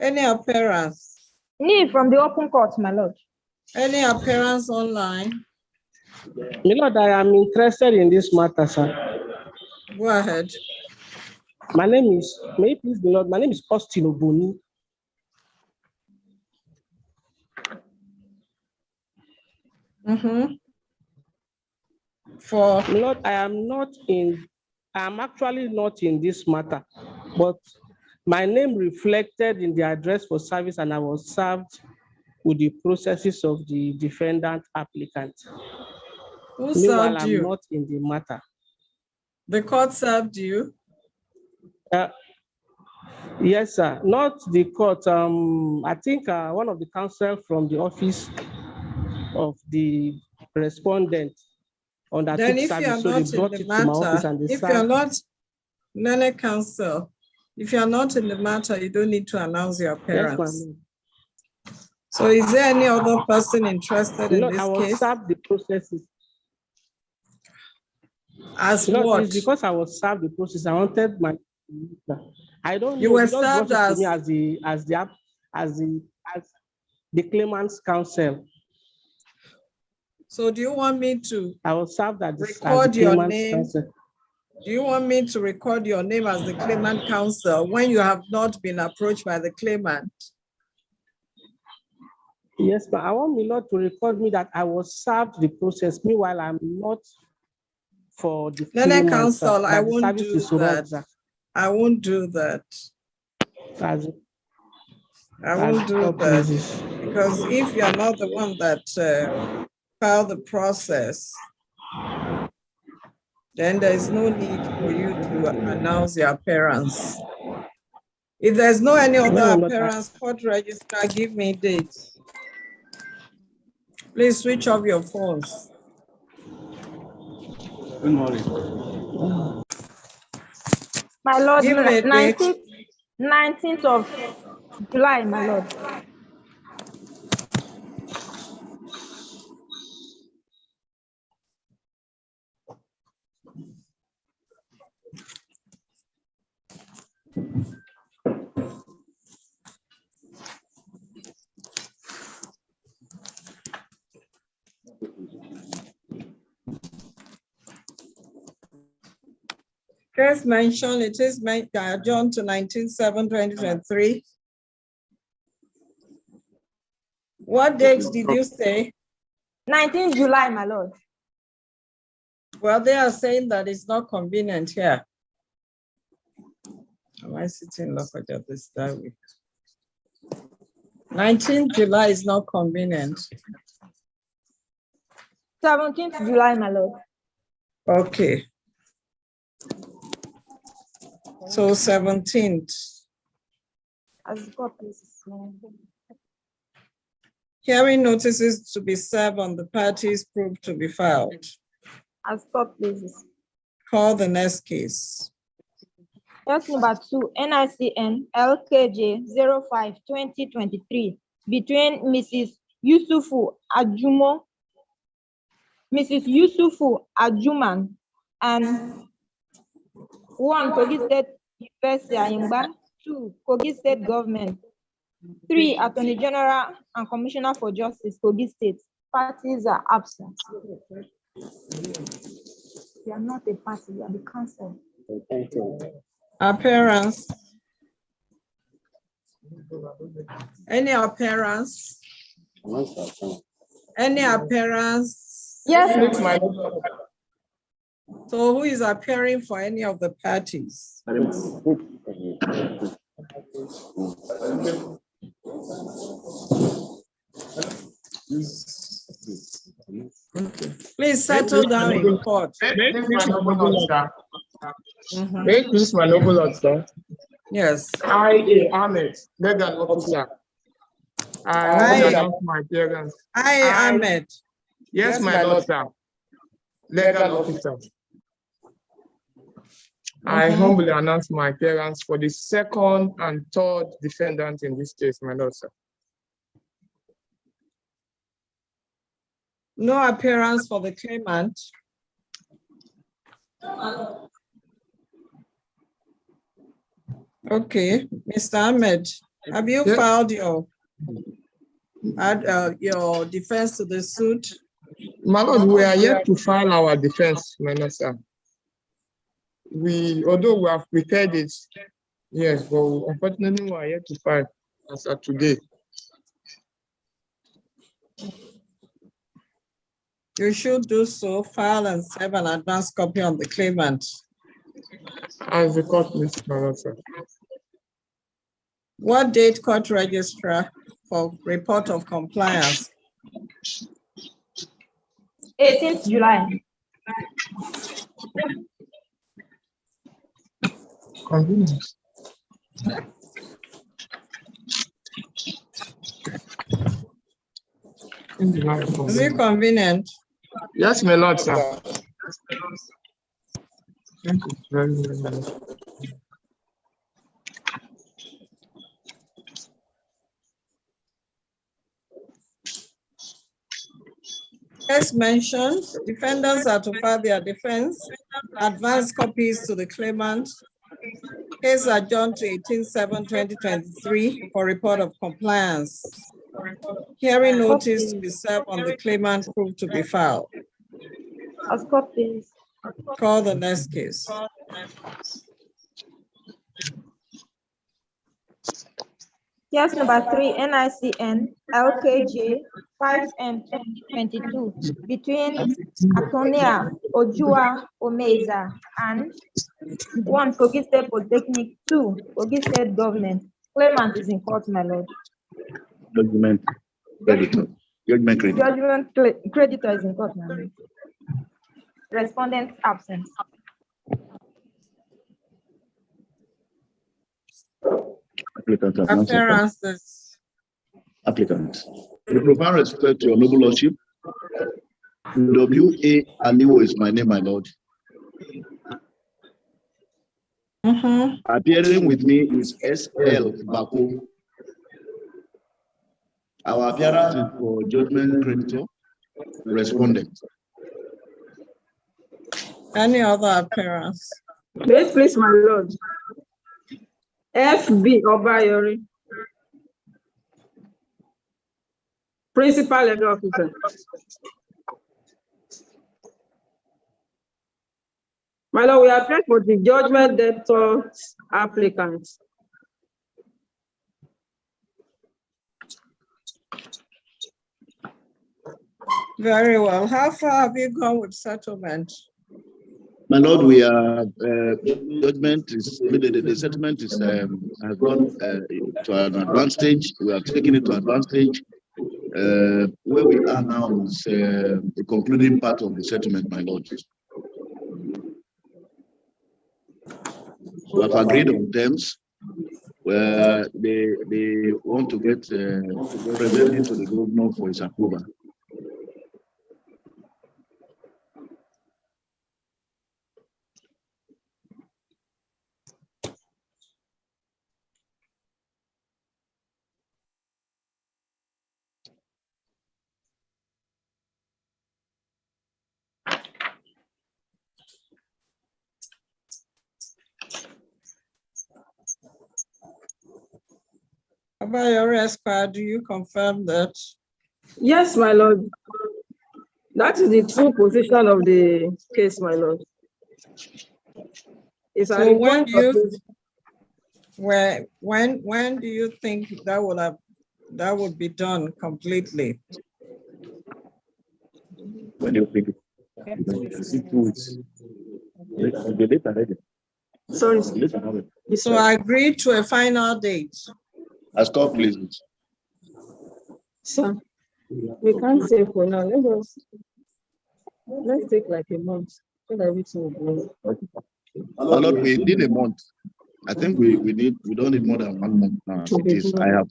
Any appearance? Me from the open court, my lord. Any appearance online? My lord, I am interested in this matter, sir. Go ahead. My name is, may you please be Lord, my name is Austin Obuni. For My lord, I am actually not in this matter, but my name reflected in the address for service and I was served with the processes of the defendant applicant. who Meanwhile, served I'm you? not in the matter. The court served you? Yes, sir. Not the court. I think one of the counsel from the office of the respondent undertook Then if you are service, so they not in brought the it to my office matter, and they if you are served. not learned counsel, if you are not in the matter, you don't need to announce your Yes, appearance. ma'am. So is there any other person interested in No, this I was case? served the processes. As No, what? it's because I was served the process. I wanted my. I don't You know. were They just brought served it to me as the claimant's counsel. So do you want me to I was served as the record your claimant's name? counsel. Do you want me to record your name as the claimant counsel when you have not been approached by the claimant? Yes, but I want my Lord to record me that I was served the process. Meanwhile, I'm not for the Learned counsel, I that the won't service do is wrong, that. sir. I won't do that. I won't do that because if you are not the one that filed the process, then there is no need for you to announce your appearance. If there's no any other appearance, court registrar, give me dates. Please switch off your phones. Good morning. My lord, Give me a date. 19th of July, my lord. Case mentioned, it is adjourned to 19/7/2023. What dates did you say? 19th July, my lord. Well, they are saying that it's not convenient here. Am I sitting Lokoja this week? 19th July is not convenient. 17th July, my lord. Okay. So 17th. As God pleases. Hearing notices to be served on the parties proved to be filed. As God pleases. Call the next case. Case number 2, NICN LKJ 05-2023 between Mrs. Yusufu Ajuman and 1. Kogi State University Ayimba, 2. Kogi State Government, 3. Attorney General and Commissioner for Justice, Kogi State. Parties are absent. You are not a party, you are the council. Appearance. Any appearance? Any appearance? Yes, My So who is appearing for any of the parties? Please settle down in court. Make this my noble lord, Make this my noble lord, sir. Yes. I, Ahmed, legal officer. I will announce my appearance. Ahmed. Yes, my lord, sir. Legal officer. I humbly announce my appearance for the second and third defendant in this case, my lord, sir. No appearance for the claimant. Okay, Mr. Ahmed, Have you Yeah. filed your defense to the suit? My lord, we are yet to file our defense, my lord, sir. Although we have prepared it, yes, but unfortunately we are yet to file as of today. You should do so, file and serve an advance copy on the claimant. As the court needs, my lord, sir. What date court registrar for report of compliance? 18th July. Convenience. Is it convenient? Yes, my lord, sir. Thank you very, very much. As mentioned, defendants are to file their defense, advance copies to the claimant. Case adjourned to 18/7/2023 for report of compliance. Hearing notice to be served on the claimant proved to be filed. As copies. Call the next case. Case number 3, NICN LKJ 5M22 between Atonia Ojua Omeza and 1 Kogi State Polytechnic, 2 Kogi State Government. Claimant is in court, my lord. Judgment creditor. Judgment creditor. Judgment creditor is in court, my lord. Respondent absent. Applicant. Appearances. Applicant. With profound respect to your noble lordship, W.A. Aliwo is my name, my lord. Appearing with me is S.L. Bako. Our appearance is for judgment creditor, respondent. Any other appearance? Wait, please, my lord. F.B. Obayori, Principal Legal Officer. My lord, we are praying for the judgment debtor applicant. Very well. How far have you gone with settlement? My lord, we are judgment is the settlement is has gone to an advanced stage. We have taken it to advanced stage. Where we are now is the concluding part of the settlement, my lord. We have agreed on terms where they want to get presented to the governor for his approval. About your Esquire, do you confirm that? Yes, my lord. That is the true position of the case, my lord. It's a So when report do you when do you think that would be done completely? When you think Sorry. So I agree to a final date. as called, please. Sir, we can't say for now. Let's take like a month so that everything will go. My lord, we need a month. I think we don't need more than 1 month now. It is. I have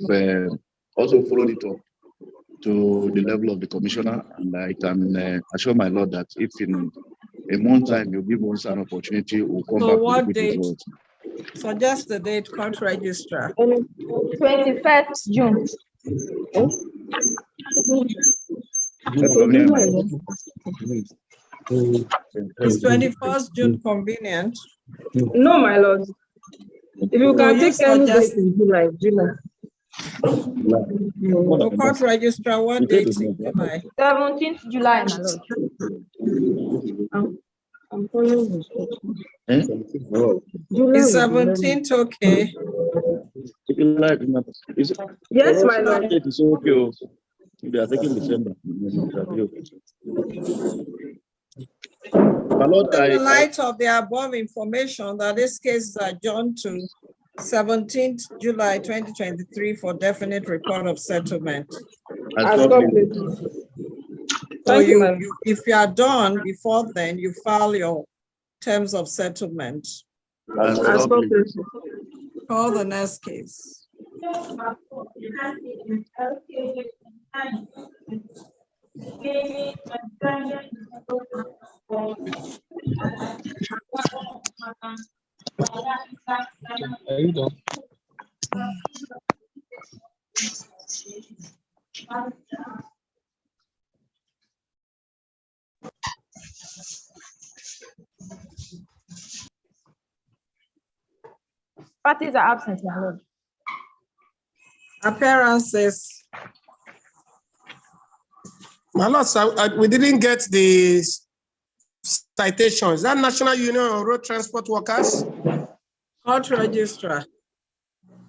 also followed it up to the level of the commissioner, and I can assure my lord that if in a month time you give us an opportunity, we'll come So back what with date? results. Suggest the date, court registrar. 21st June. Is 21st June convenient? No, my lord. If you can take any date in July. The court registrar, what date in July? 17th July, my lord. I'm following instructions. Is 17th okay? Yes, my lord. It is okay. They are taking December. My Lord, In the light of the above information, that this case is adjourned to 17th July 2023 for definite report of settlement. I stop it. So Thank you, ma'am. if you are done before then, you file your terms of settlement. I stop it. Call the next case. Parties are absent, my lord. Appearances. My lord, sir, we didn't get the citations. That National Union of Road Transport Workers? Court registrar.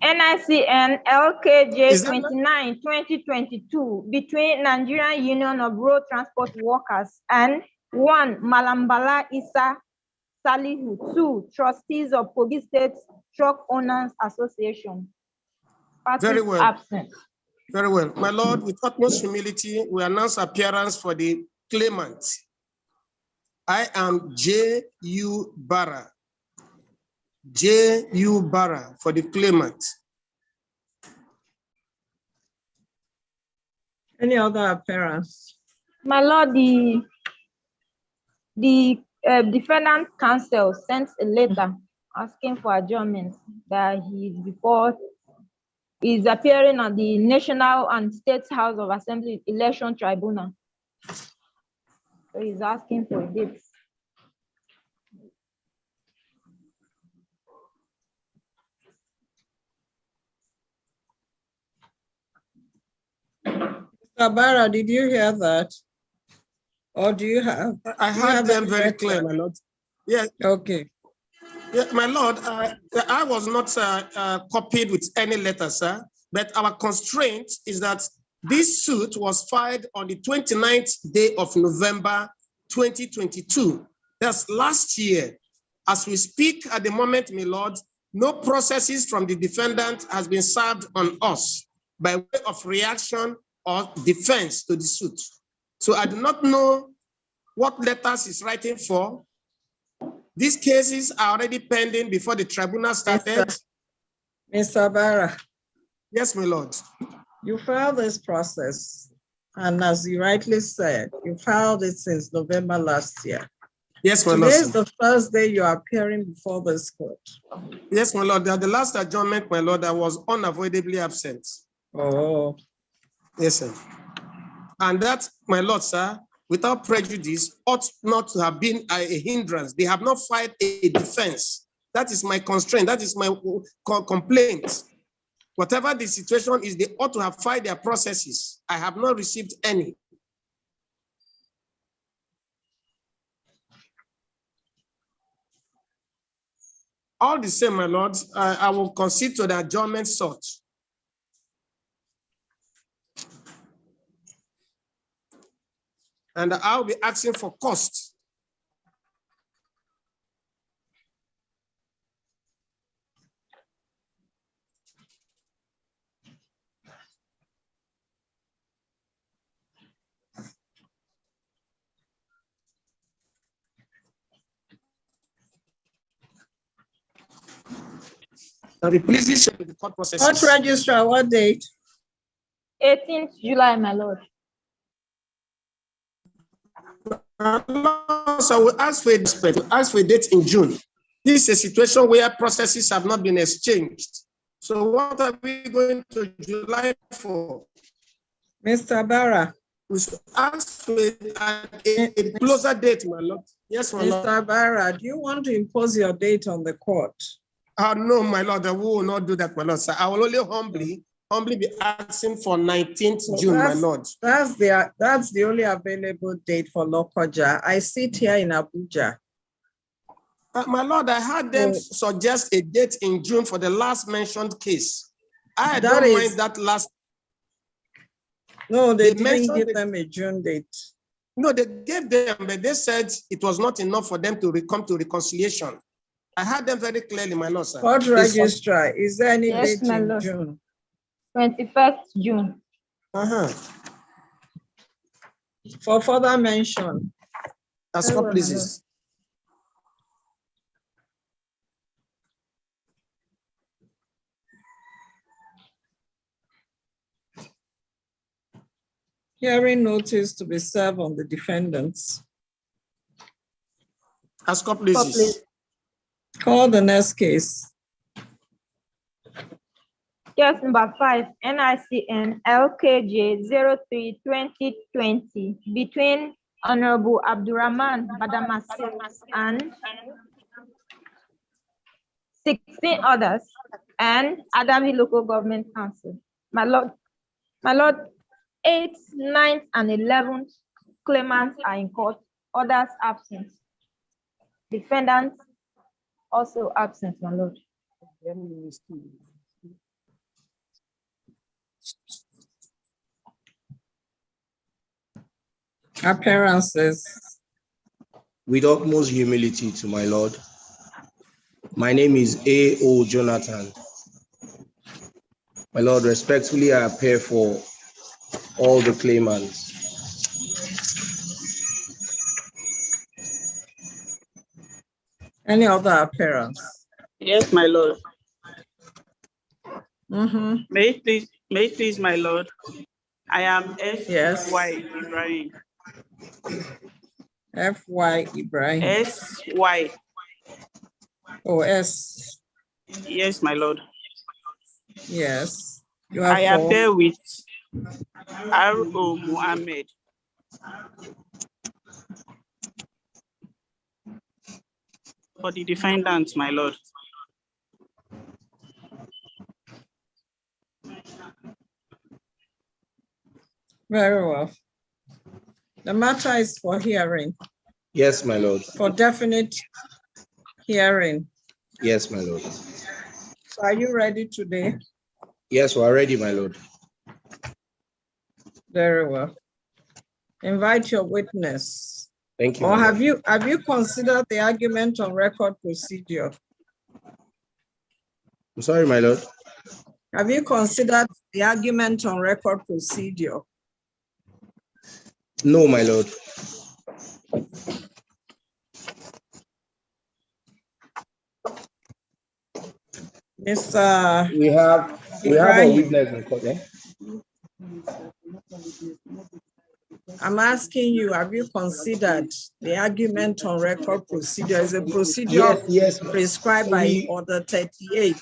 NICN LKJ Is that 29, 2022 between Nigerian Union of Road Transport Workers and 1 Malambala Isa Salihu, 2 trustees of Kogi State Truck Owners Association. Parties Very well. absent. Very well. My lord, with utmost humility, we announce appearance for the claimant. I am J.U. Barra. J.U. Barra for the claimant. Any other appearance? My lord, the defendant counsel sent a letter asking for adjournment that he's appearing at the National and State House of Assembly Election Tribunal. So he's asking for a date. Mr. Barra, did you hear that? Or do you have? I heard them very clear, my lord. Yeah. Okay. Yeah, my lord, I was not copied with any letter, sir, but our constraint is that this suit was filed on the 29th day of November, 2022. That's last year. As we speak at the moment, my lord, no processes from the defendant has been served on us by way of reaction or defense to the suit. So I do not know what letters he's writing for. These cases are already pending before the tribunal started. Mr. Barra. Yes, my lord. You filed this process, and as you rightly said, you filed it since November last year. Yes, my lord. Today is the first day you are appearing before this court. Yes, my lord. At the last adjournment, my lord, I was unavoidably absent. Oh. Yes, sir. And that, my lord, sir, without prejudice, ought not to have been a hindrance. They have not filed a defense. That is my constraint. That is my complaint. Whatever the situation is, they ought to have filed their processes. I have not received any. All the same, my lord, I will concede to the adjournment sought. And I'll be asking for cost. The police should be the court process. Court registrar, what date? 18th July, my lord. So we ask for a date in June. This is a situation where processes have not been exchanged. So what are we going to July for? Mr. Barra. We should ask for a closer date, my lord. Yes, my lord. Mr. Barra, do you want to impose your date on the court? No, my lord, I will not do that, my lord, sir. I will only humbly be asking for 19th Well, June, my lord. That's the only available date for Lokoja. I sit here in Abuja. My lord, I had them suggest a date in June for the last mentioned case. I don't mind that last. No, they didn't give them a June date. No, they gave them, but they said it was not enough for them to come to reconciliation. I had them very clearly, my lord, sir. Court registrar, is there any Yes, date my in lord. June? 21st June. For further mention. As for pleases. Hearing notice to be served on the defendants. As for pleases. Call the next case. Case number 5, NICN LKJ 03-2020 between Honorable Abdurrahman Badamasi and 16 others and Adami Local Government Council. My lord, 8th, 9th, and 11th claimants are in court, others absent. Defendants also absent, my lord. Appearances. With utmost humility to my lord, my name is A.O. Jonathan. My lord, respectfully I appear for all the claimants. Any other appearance? Yes, my lord. May it please, my lord. I am F.Y. Ibrahim. F.Y. Ibrahim. S.Y. Oh, S. Yes, my lord. Yes. I appear with R.O. Muhammad. For the defendant, my lord. Very well. The matter is for hearing. Yes, my lord. For definite hearing. Yes, my lord. So are you ready today? Yes, we are ready, my lord. Very well. Invite your witness. Thank you. Or have you considered the argument on record procedure? I'm sorry, my lord. Have you considered the argument on record procedure? No, my lord. Mr. We have a witness in court, eh? I'm asking you, have you considered the argument on record procedure? Is a procedure prescribed by Order 38?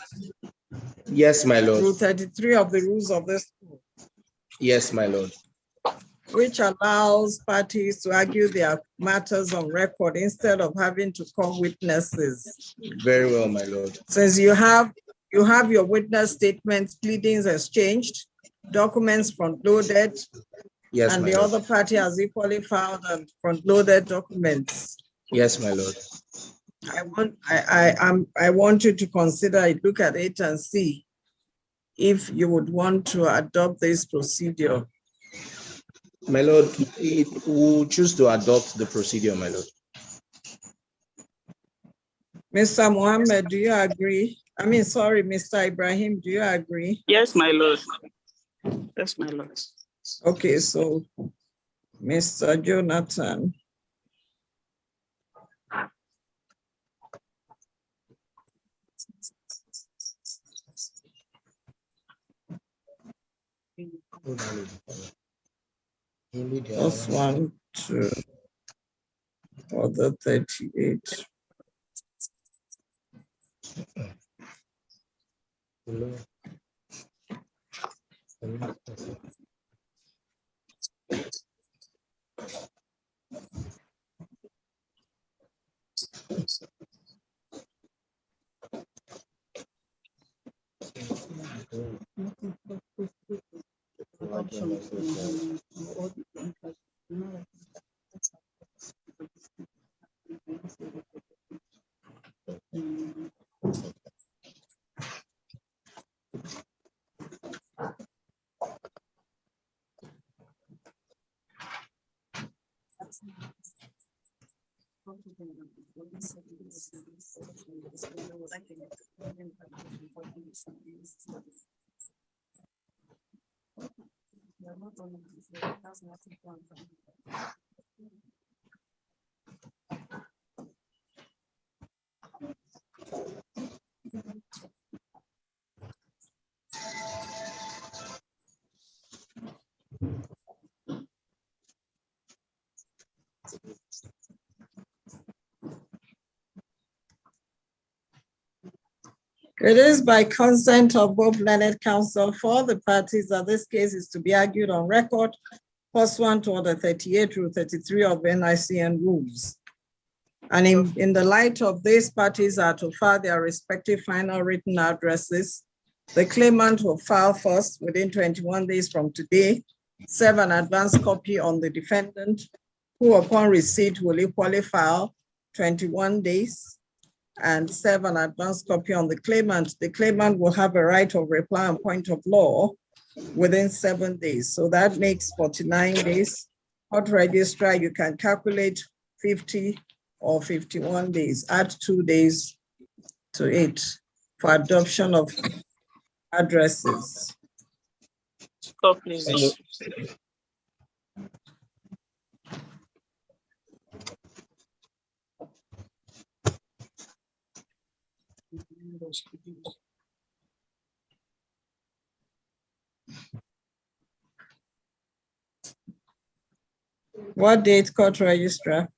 Yes, my lord. Rule 33 of the rules of this school. Yes, my lord. Which allows parties to argue their matters on record instead of having to call witnesses. Very well, my lord. Since you have your witness statements, pleadings exchanged, documents front-loaded, yes, and the lord. other party has equally filed and front-loaded documents. Yes, my lord. I want you to consider it, look at it and see if you would want to adopt this procedure. My lord, we will choose to adopt the procedure, my lord. Mr. Mohammed, do you agree? I mean, sorry, Mr. Ibrahim, do you agree? Yes, my lord. Yes, my lord. Okay, so Mr. Jonathan. Plus 1, 2, Order 38. It is by consent of both learned counsel for the parties that this case is to be argued on record pursuant to Order 38 through 33 of NICN rules. And in the light of these, parties are to file their respective final written addresses. The claimant will file first within 21 days from today, serve an advance copy on the defendant, who upon receipt will equally file 21 days and serve an advance copy on the claimant. The claimant will have a right of reply and point of law within 7 days. So that makes 49 days. Court registrar, you can calculate 50 or 51 days, add 2 days to it for adoption of addresses. Stop, please. What date, court registrar?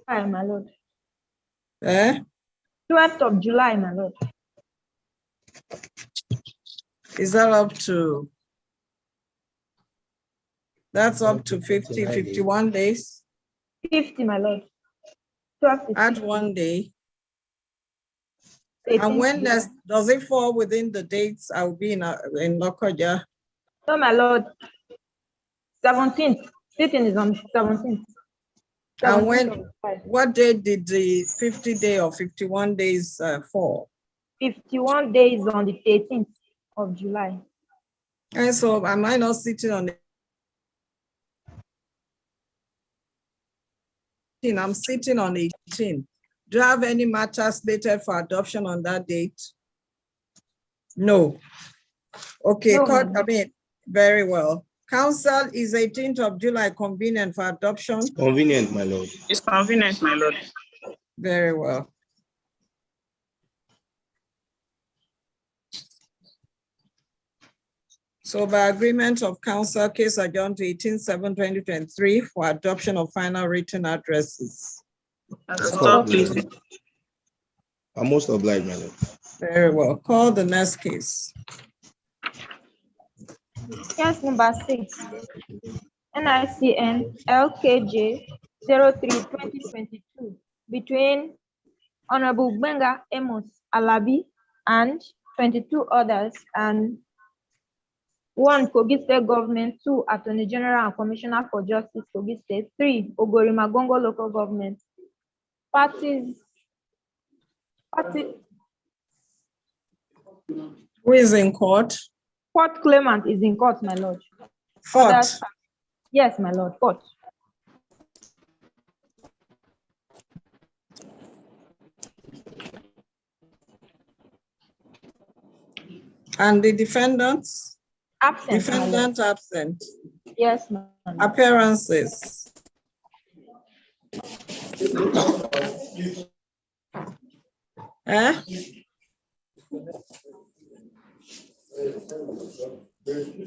Hi, my lord. 12th of July, my lord. Is that up to? That's up to 50, 51 days? 50, my lord. Add 1 day. And when does it fall within the dates I'll be in Lokoja? No, my lord. 17th. Sitting is on 17th. And what date did the 50 day or 51 days fall? 51 days on the 13th of July. And so am I not sitting on the I'm sitting on 18. Do you have any matters slated for adoption on that date? No. Okay, No, very well. Council, is 18th of July convenient for adoption? Convenient, my lord. It's convenient, my lord. Very well. So by agreement of council, case adjourned to 18/7/2023 for adoption of final written addresses. Stop, please. I'm most obliged, my lord. Very well. Call the next case. Case number 6. NICN LKJ 03/2022 between Honorable Benga Amos Alabi and 22 others, and 1. Kogi State Government, 2. Attorney General and Commissioner for Justice, Kogi State, 3. Ogori Magongo Local Government. Parties. Who is in court? Court claimant is in court, my lord. Court. Yes, my lord, court. And the defendants? Absent. Defendant absent. Yes, ma'am. Appearances.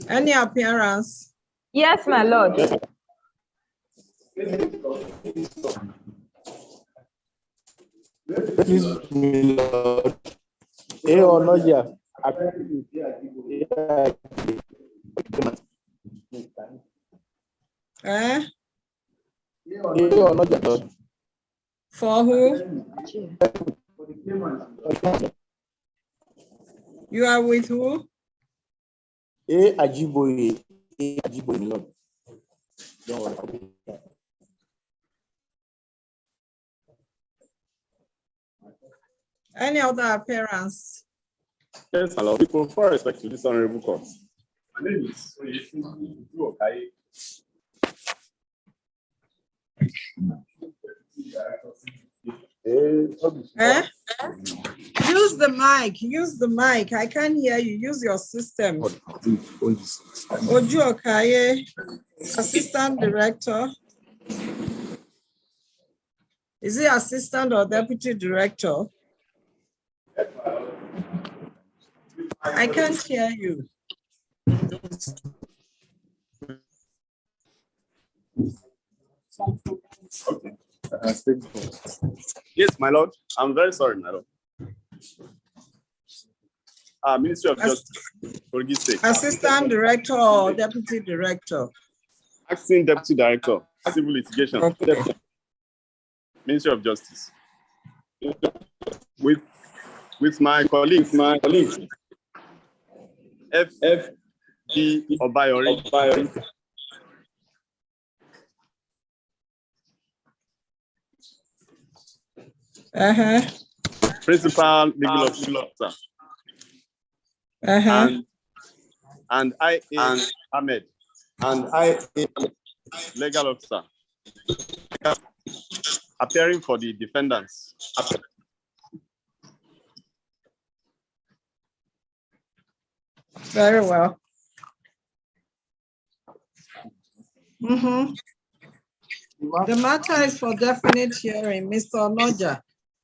Any appearance? Yes, my lord. Please, my lord. Or not, yeah. Or not, yeah. For who? You are with who? Ajiboye, my lord. Don't worry. Any other appearance? Yes, my lord. With full respect to this honorable court. My name is Lokoja. Eh? Use the mic. Use the mic. I can't hear you. Use your system. Oju Okaye, Assistant Director. Is he Assistant or Deputy Director? I can't hear you. Okay. Yes, my lord. I'm very sorry, my lord. Ministry of Justice, Kogi State. Assistant Director or Deputy Director? Acting Deputy Director, Civil Litigation. Okay. Ministry of Justice. With my colleague, F.D. Obayori. Principal Legal Officer. And I.A. Ahmed. And I.A. Legal Officer. Appearing for the defendants. Very well. The matter is for definite hearing, Mr. Onoja.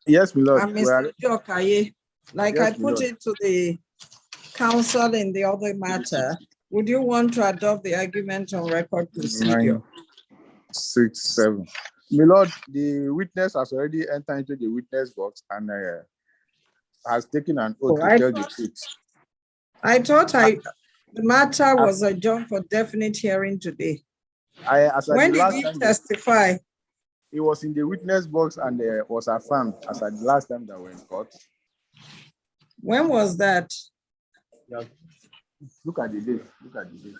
Yes, my lord. And Mr. Okaye, like yes, I put it to the counsel in the other matter, would you want to adopt the argument on record procedure? 9, 6, 7. My lord, the witness has already entered into the witness box and has taken an oath to tell the truth. I thought the matter was adjourned for definite hearing today. When did he testify? He was in the witness box and was affirmed as at the last time that we're in court. When was that? Yeah. Look at the date. Look at the date.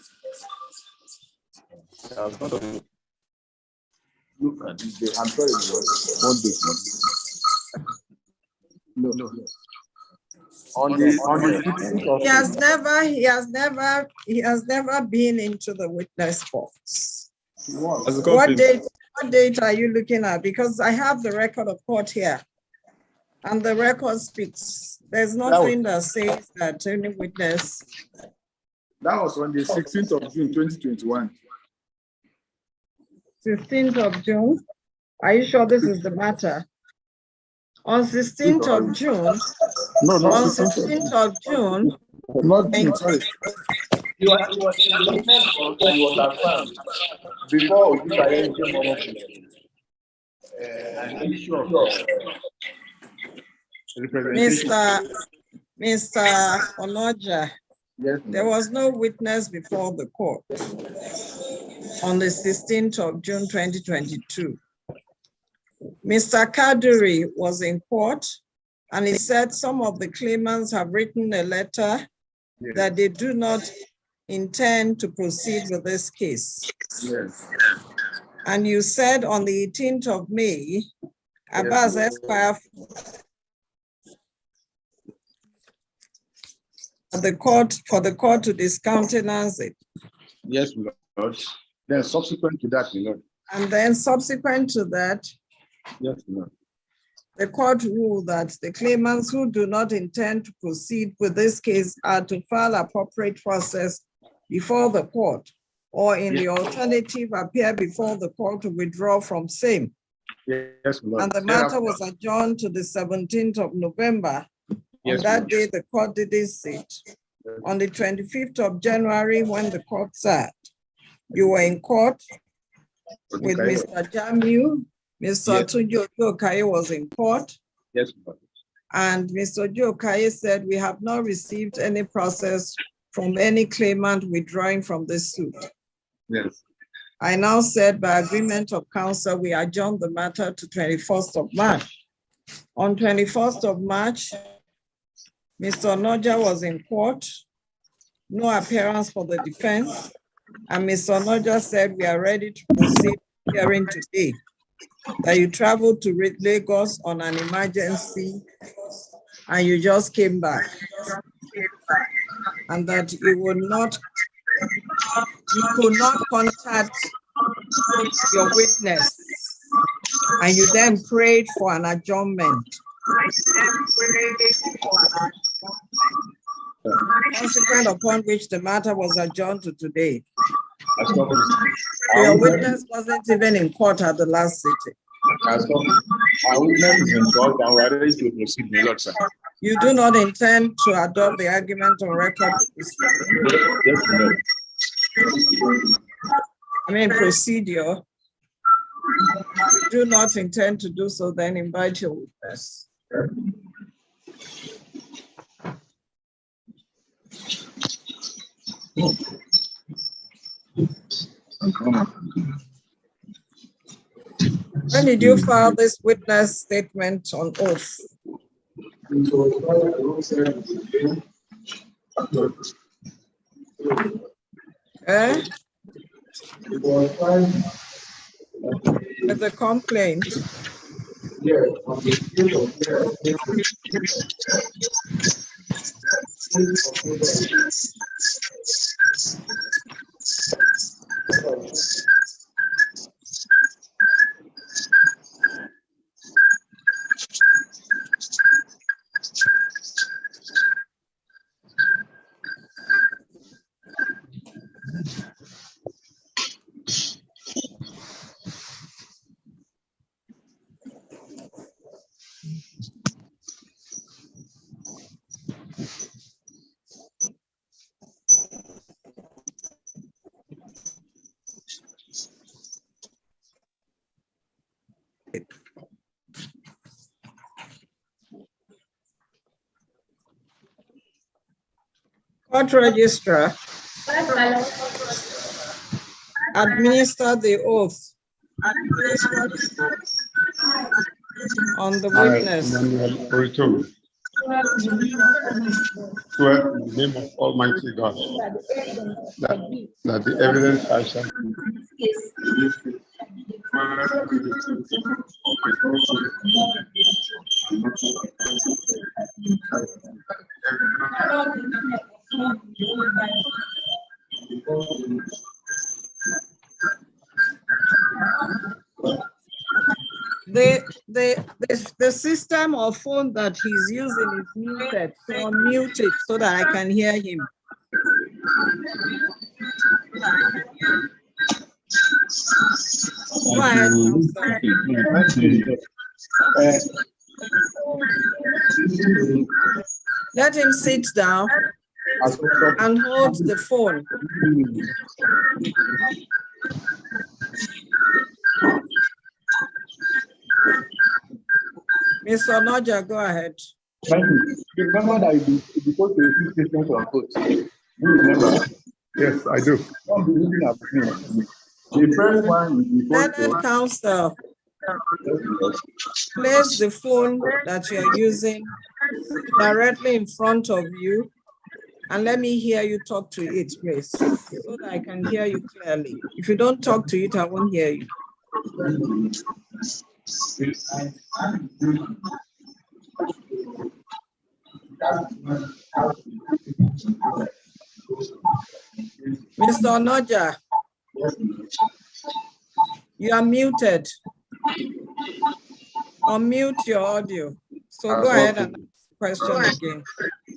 Look at this date. I'm sorry, it was 1 day. No. On the 16th of he has never been into the witness box. What date are you looking at? Because I have the record of court here, and the record speaks. There's nothing that says that any witness. That was on the 16th of June, 2021. 16th of June. Are you sure this is the matter? On 16th of June. No, not on 16th of June. Not June, sorry. He was in the witness box and he was affirmed before Idigbe came over an issue of representation. Mr. Onoja, yes, there was no witness before the court on the 16th of June 2022. Mr. Kaduri was in court and he said some of the claimants have written a letter that they do not intend to proceed with this case. Yes. And you said on the 18th of May, Abbas Esquire for the court to discountenance it. Yes, Lord. Then subsequent to that, Lord. And then subsequent to that, yes, Lord, the court ruled that the claimants who do not intend to proceed with this case are to file appropriate process before the court, or in the alternative, appear before the court to withdraw from same. Yes, Lord. And the matter was adjourned to the 17th of November. Yes, on that day, the court didn't sit. On the 25th of January, when the court sat, you were in court with Mr. Jamiu. Mr. Tunji Okaye was in court. Yes, Lord. And Mr. Okaye said, we have not received any process from any claimant withdrawing from this suit. Yes. I now said, by agreement of counsel, we adjourned the matter to 21st of March. On 21st of March, Mr. Onoja was in court no appearance for the defense. And Ms. Onoja said we are ready to proceed hearing today. That you traveled to Lagos on an emergency and you just came back. And that you could not contact your witness. And you then prayed for an adjournment. Consequent upon which the matter was adjourned to today. Your witness wasn't even in court at the last sitting. Our witness is in court and we are ready to proceed, my Lord, sir. You do not intend to adopt the argument on record. I mean, procedure. You do not intend to do so, then invite your witness. When did you file this witness statement on oath? With a complaint. Court registrar, administer the oath on the witness. Swear in the name of Almighty God that the evidence I shall The system or phone that he's using is muted, so unmute it so that I can hear him. Go ahead, let him sit down and hold the phone. Ms. Onoja, go ahead. Thank you. Remember that you supposed to receive statements on oath. Do you remember? Yes, I do. Don't be looking at me. The first one is Learned counsel, place the phone that you're using directly in front of you and let me hear you talk to it, please, so that I can hear you clearly. If you don't talk to it, I won't hear you. Mr. Onoja, you are muted. Unmute your audio. So go ahead and ask the question again.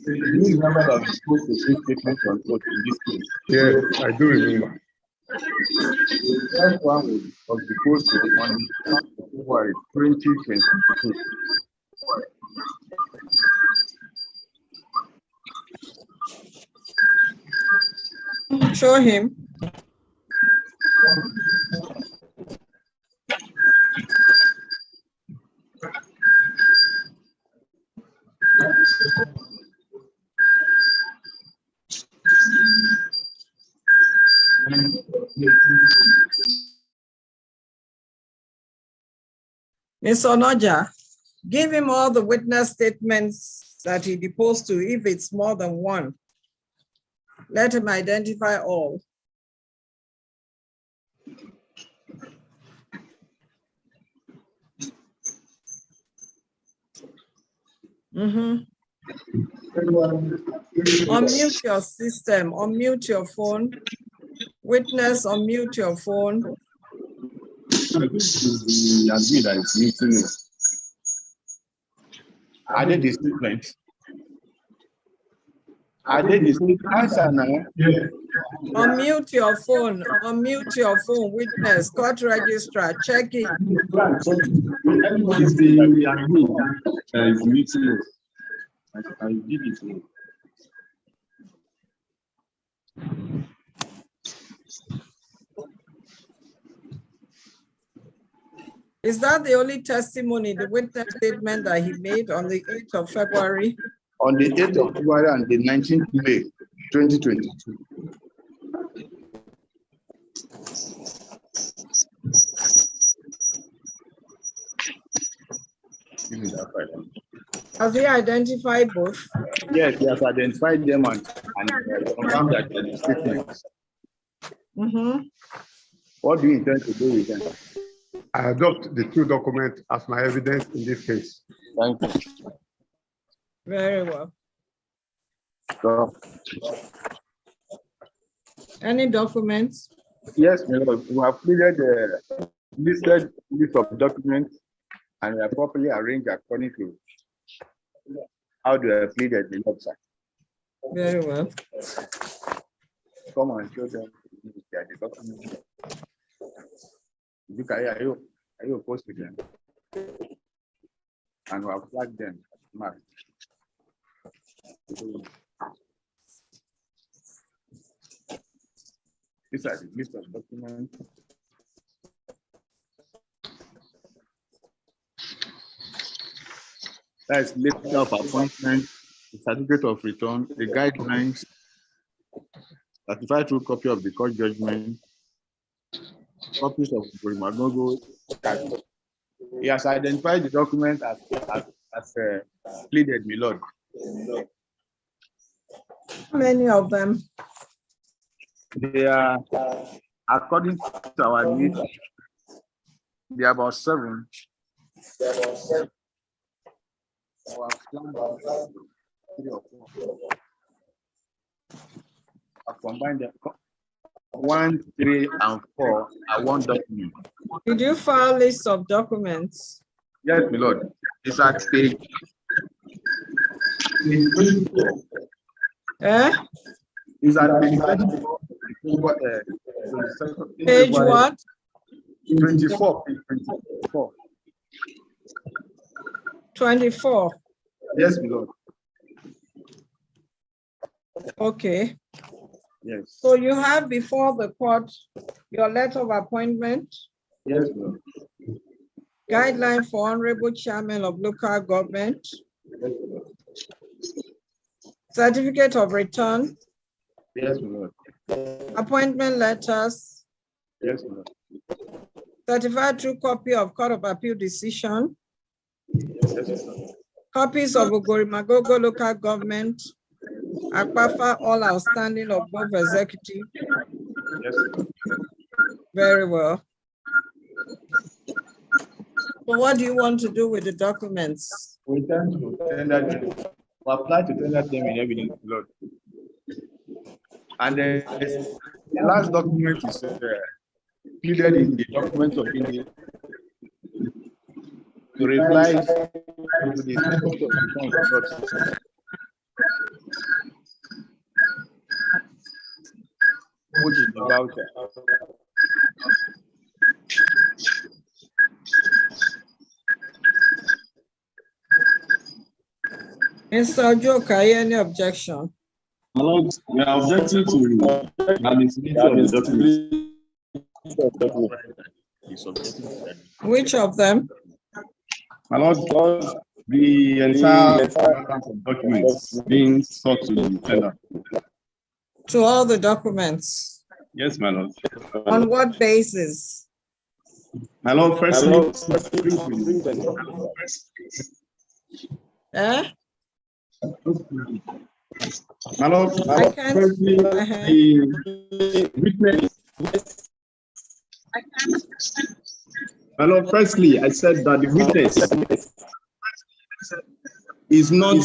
Do you remember that you're supposed to receive statements on oath in this case? Yes, I do remember. The first one was supposed to be on February 2022. Show him. Ms. Onoja, give him all the witness statements that he deposed to, if it's more than one. Let him identify all. Unmute your system, unmute your phone. Witness, unmute your phone. Are they the statements? Are they the statements? Answer now. Unmute your phone, unmute your phone. Witness, court registrar, check it. Everybody's the is meeting. I did it. Is that the only testimony, the witness statement that he made on the 8th of February? On the 8th of February and the 19th May, 2022. Has he identified both? Yes, he has identified them and confirmed that they are the statements. What do you intend to do with them? I adopt the two documents as my evidence in this case. Thank you. Very well. So, any documents? Yes, we have pleaded the listed list of documents and we are properly arranged according to how they are pleaded the website. Very well. Come and show them the documents. Are you opposed to them? And we have flagged them. These are the list of documents. That is letter of appointment, the certificate of return, the guidelines, certified true copy of the court judgment, copies of Gorimagogo. He has identified the document as pleaded, my lord. How many of them? They are, according to our needs, they are about 7. I've combined them. 1, 3, and 4 are one document. Did you file a list of documents? Yes, my lord. It's at page. Is that page what? 24. Page 24. 24. Yes, my lord. Okay. Yes. So you have before the court your letter of appointment. Yes, Lord. Guideline for honorable chairman of local government. Yes, Lord. Certificate of return. Yes, Lord. Appointment letters. Yes, Lord. Certified true copy of Court of Appeal decision. Yes, Lord. Copies of Ogorimagogo local government. Akpafa, all outstanding of both executive. Yes, Lord. Very well. So what do you want to do with the documents? We intend to tender them. We apply to tender them in evidence, Lord. And the last document is pleaded in the document of the to reply to the statement of the which is the voucher. Mr. Ojoka, any objection? My lord, we are objecting to the admissibility of the documents. Which of them? My lord, the entire documents being sought to the tender. To all the documents? Yes, my lord. On what basis? My lord, firstly, My Lord, firstly, the witness. My Lord, firstly, I said that the witness is not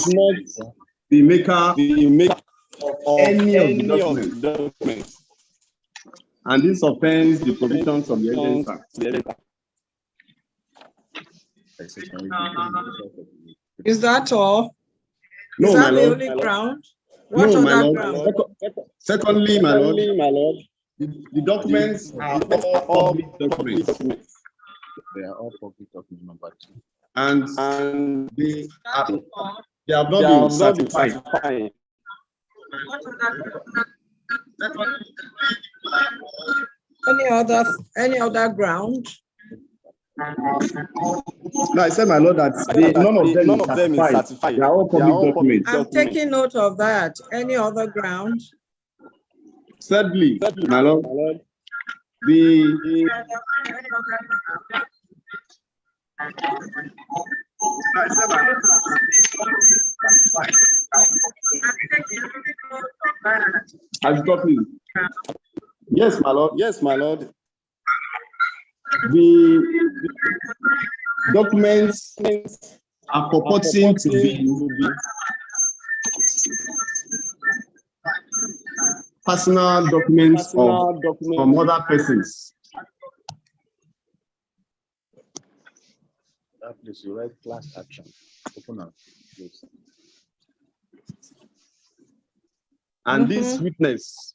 the maker of any of the documents. And this offends the provisions of the Evidence Act. Is that all? No, is that my the Lord. only ground? What No, other my Lord. ground? Secondly, my Lord, the documents are all public documents. They are all public documents, number 2. And they have not been certified. Any other ground? No, I said, my Lord, that none of them is certified. They are all public documents. I'm taking note of that. Any other ground? Thirdly, my Lord, Yes, my Lord. Yes, my Lord. The documents are purporting to be personal documents from other persons. That place you write class action. Open up. Yes. And this witness,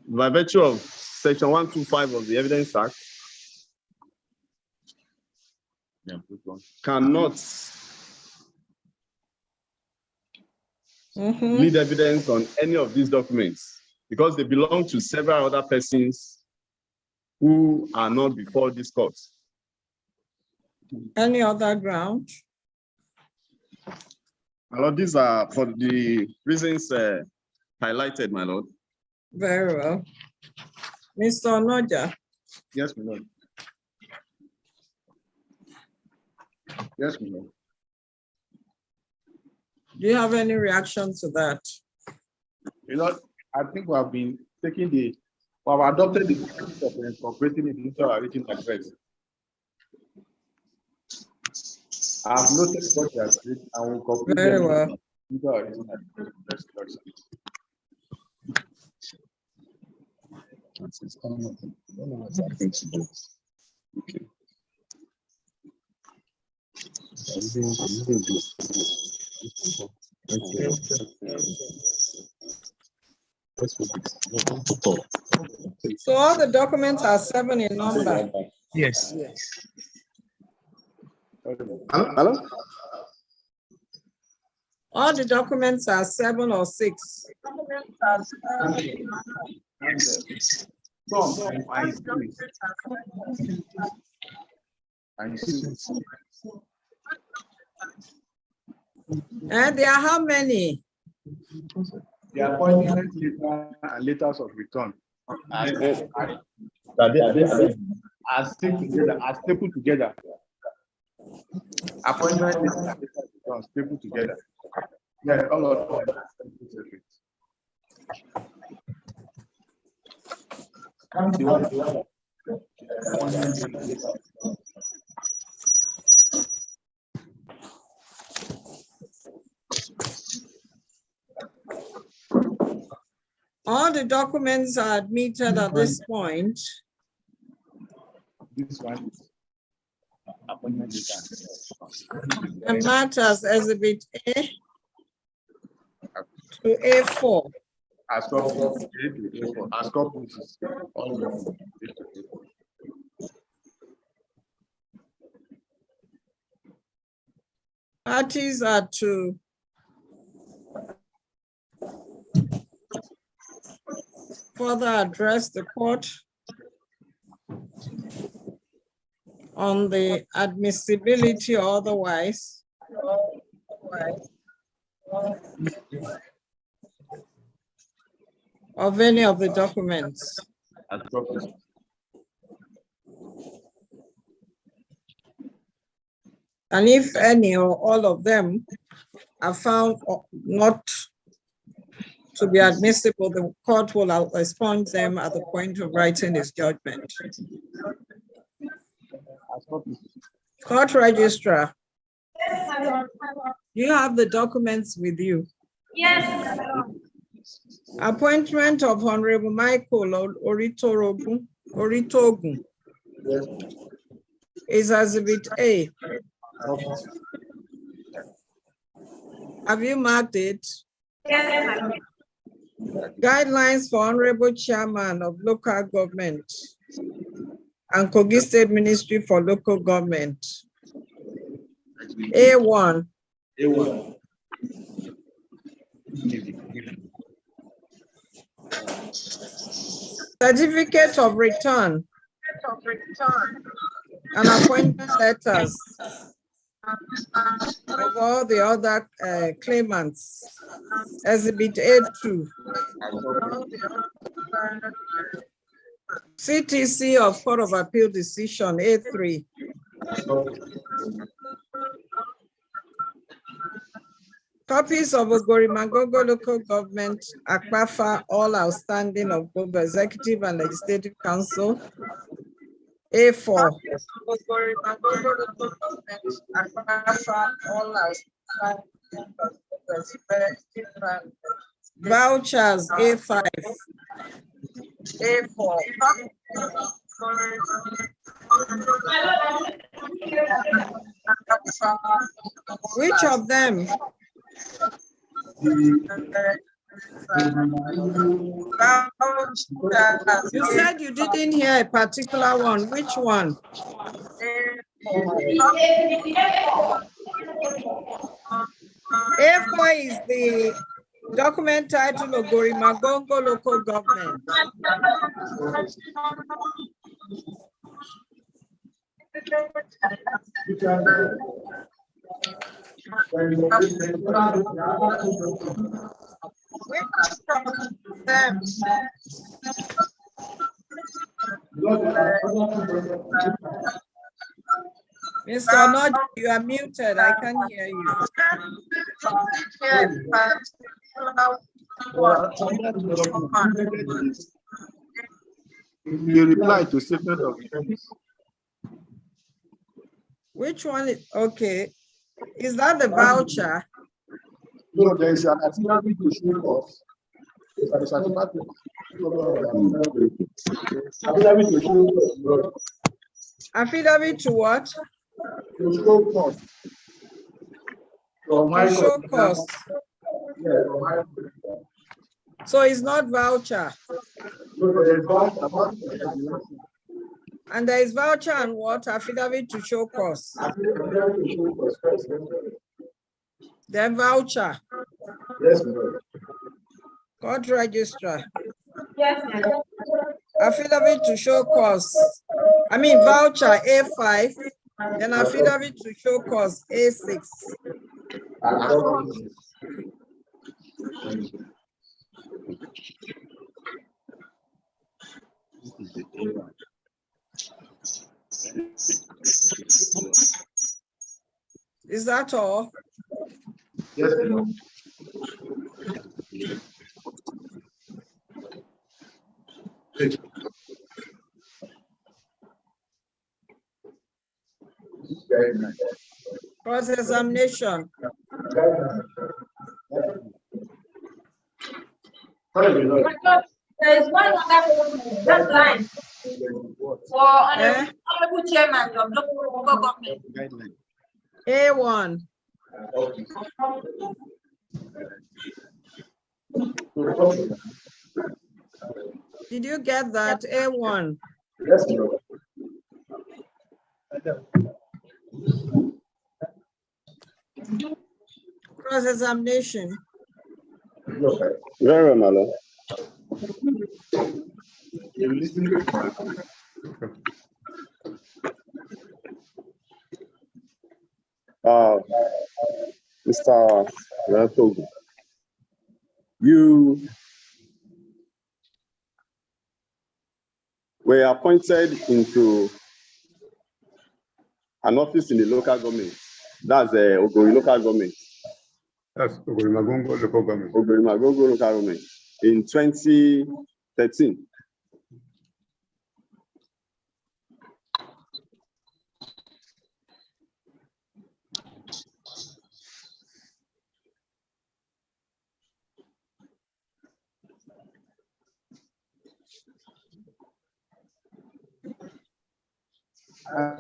by virtue of Section 125 of the Evidence Act, cannot lead evidence on any of these documents because they belong to several other persons who are not before this court. Any other ground? My Lord, these are for the reasons highlighted, my Lord. Very well. Mr. Onoja. Yes, my Lord. Yes, my Lord. Do you have any reaction to that? You know, I think we have been taking we have adopted the practice of incorporating it into our written address. I have noticed what you have said and will incorporate very well into our written address. It's coming up. I don't know what's happening to do. Okay. So all the documents are 7 in number. Yes. Hello? All the documents are 7 or 6. And there are how many? The appointment letter and letters of return are stapled together. Appointment letter and letters of return stapled together. Yeah, all of them. All the documents are admitted at this point. This one is appointment letter. And matters exhibit A to A4. As copies all of them. Parties are to further address the court on the admissibility or otherwise of any of the documents. And if any or all of them are found not to be admissible, the court will expunge them at the point of writing its judgment. Court registrar, you have the documents with you. Yes. Appointment of Honorable Michael Oritogun is Exhibit A. Have you marked it? Yes. Guidelines for Honorable Chairman of Local Government and Kogi State Ministry for Local Government. A1. Certificate of return and appointment letters of all the other claimants. Exhibit A2. CTC of Court of Appeal decision A3. Copies of Ogorimagogo Local Government, Akpafa, all outstanding of both the Executive and Legislative Council. A4. Vouchers A5. A4. Which of them? You said you didn't hear a particular one. Which one? A4 is the document titled Ogorimagongo Local Government. Mr. Nod, you are muted. I can't hear you. You reply to statement of intent. Which one is okay? Is that the voucher? No, there is an affidavit to show us. Affidavit to what? To show cost. To show cost. So it's not voucher. And there is voucher and what? Affidavit to show cost. Then voucher. Yes, ma'am. Court registrar. Yes, ma'am. Affidavit to show cost. I mean voucher A5. Then affidavit to show cost A6. Is that all? Yes, ma'am. Cross-examination. There is one other deadline for honorable chairman of local government. A1. Did you get that? A1. Yes, ma'am. Cross-examination. Very well, my lord. Mr. Ratogo, you were appointed into an office in the local government. That's the Ogori local government. That's Ogorimagongo local government. Ogorimagongo local government in 2013.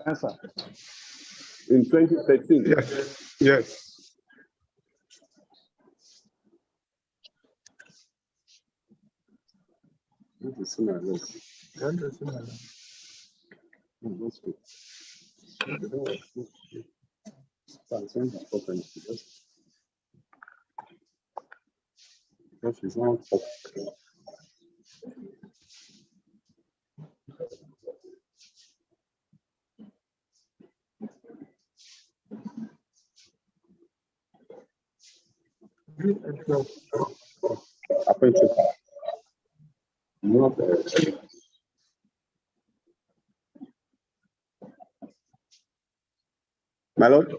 Answer. In 2013. Yes. Yes. This is similar. My lord.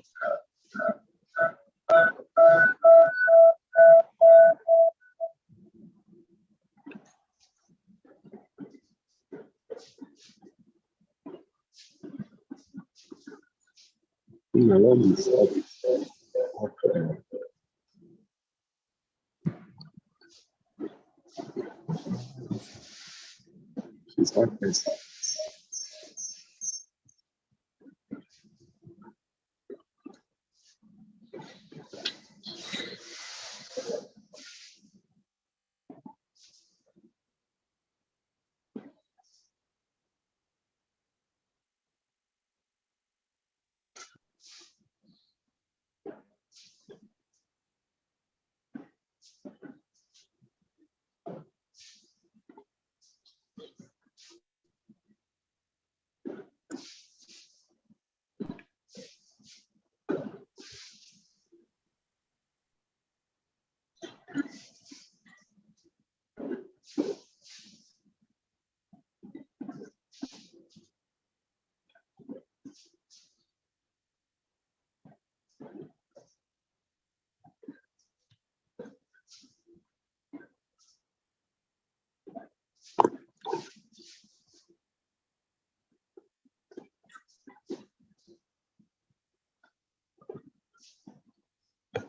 My lord is she's not first.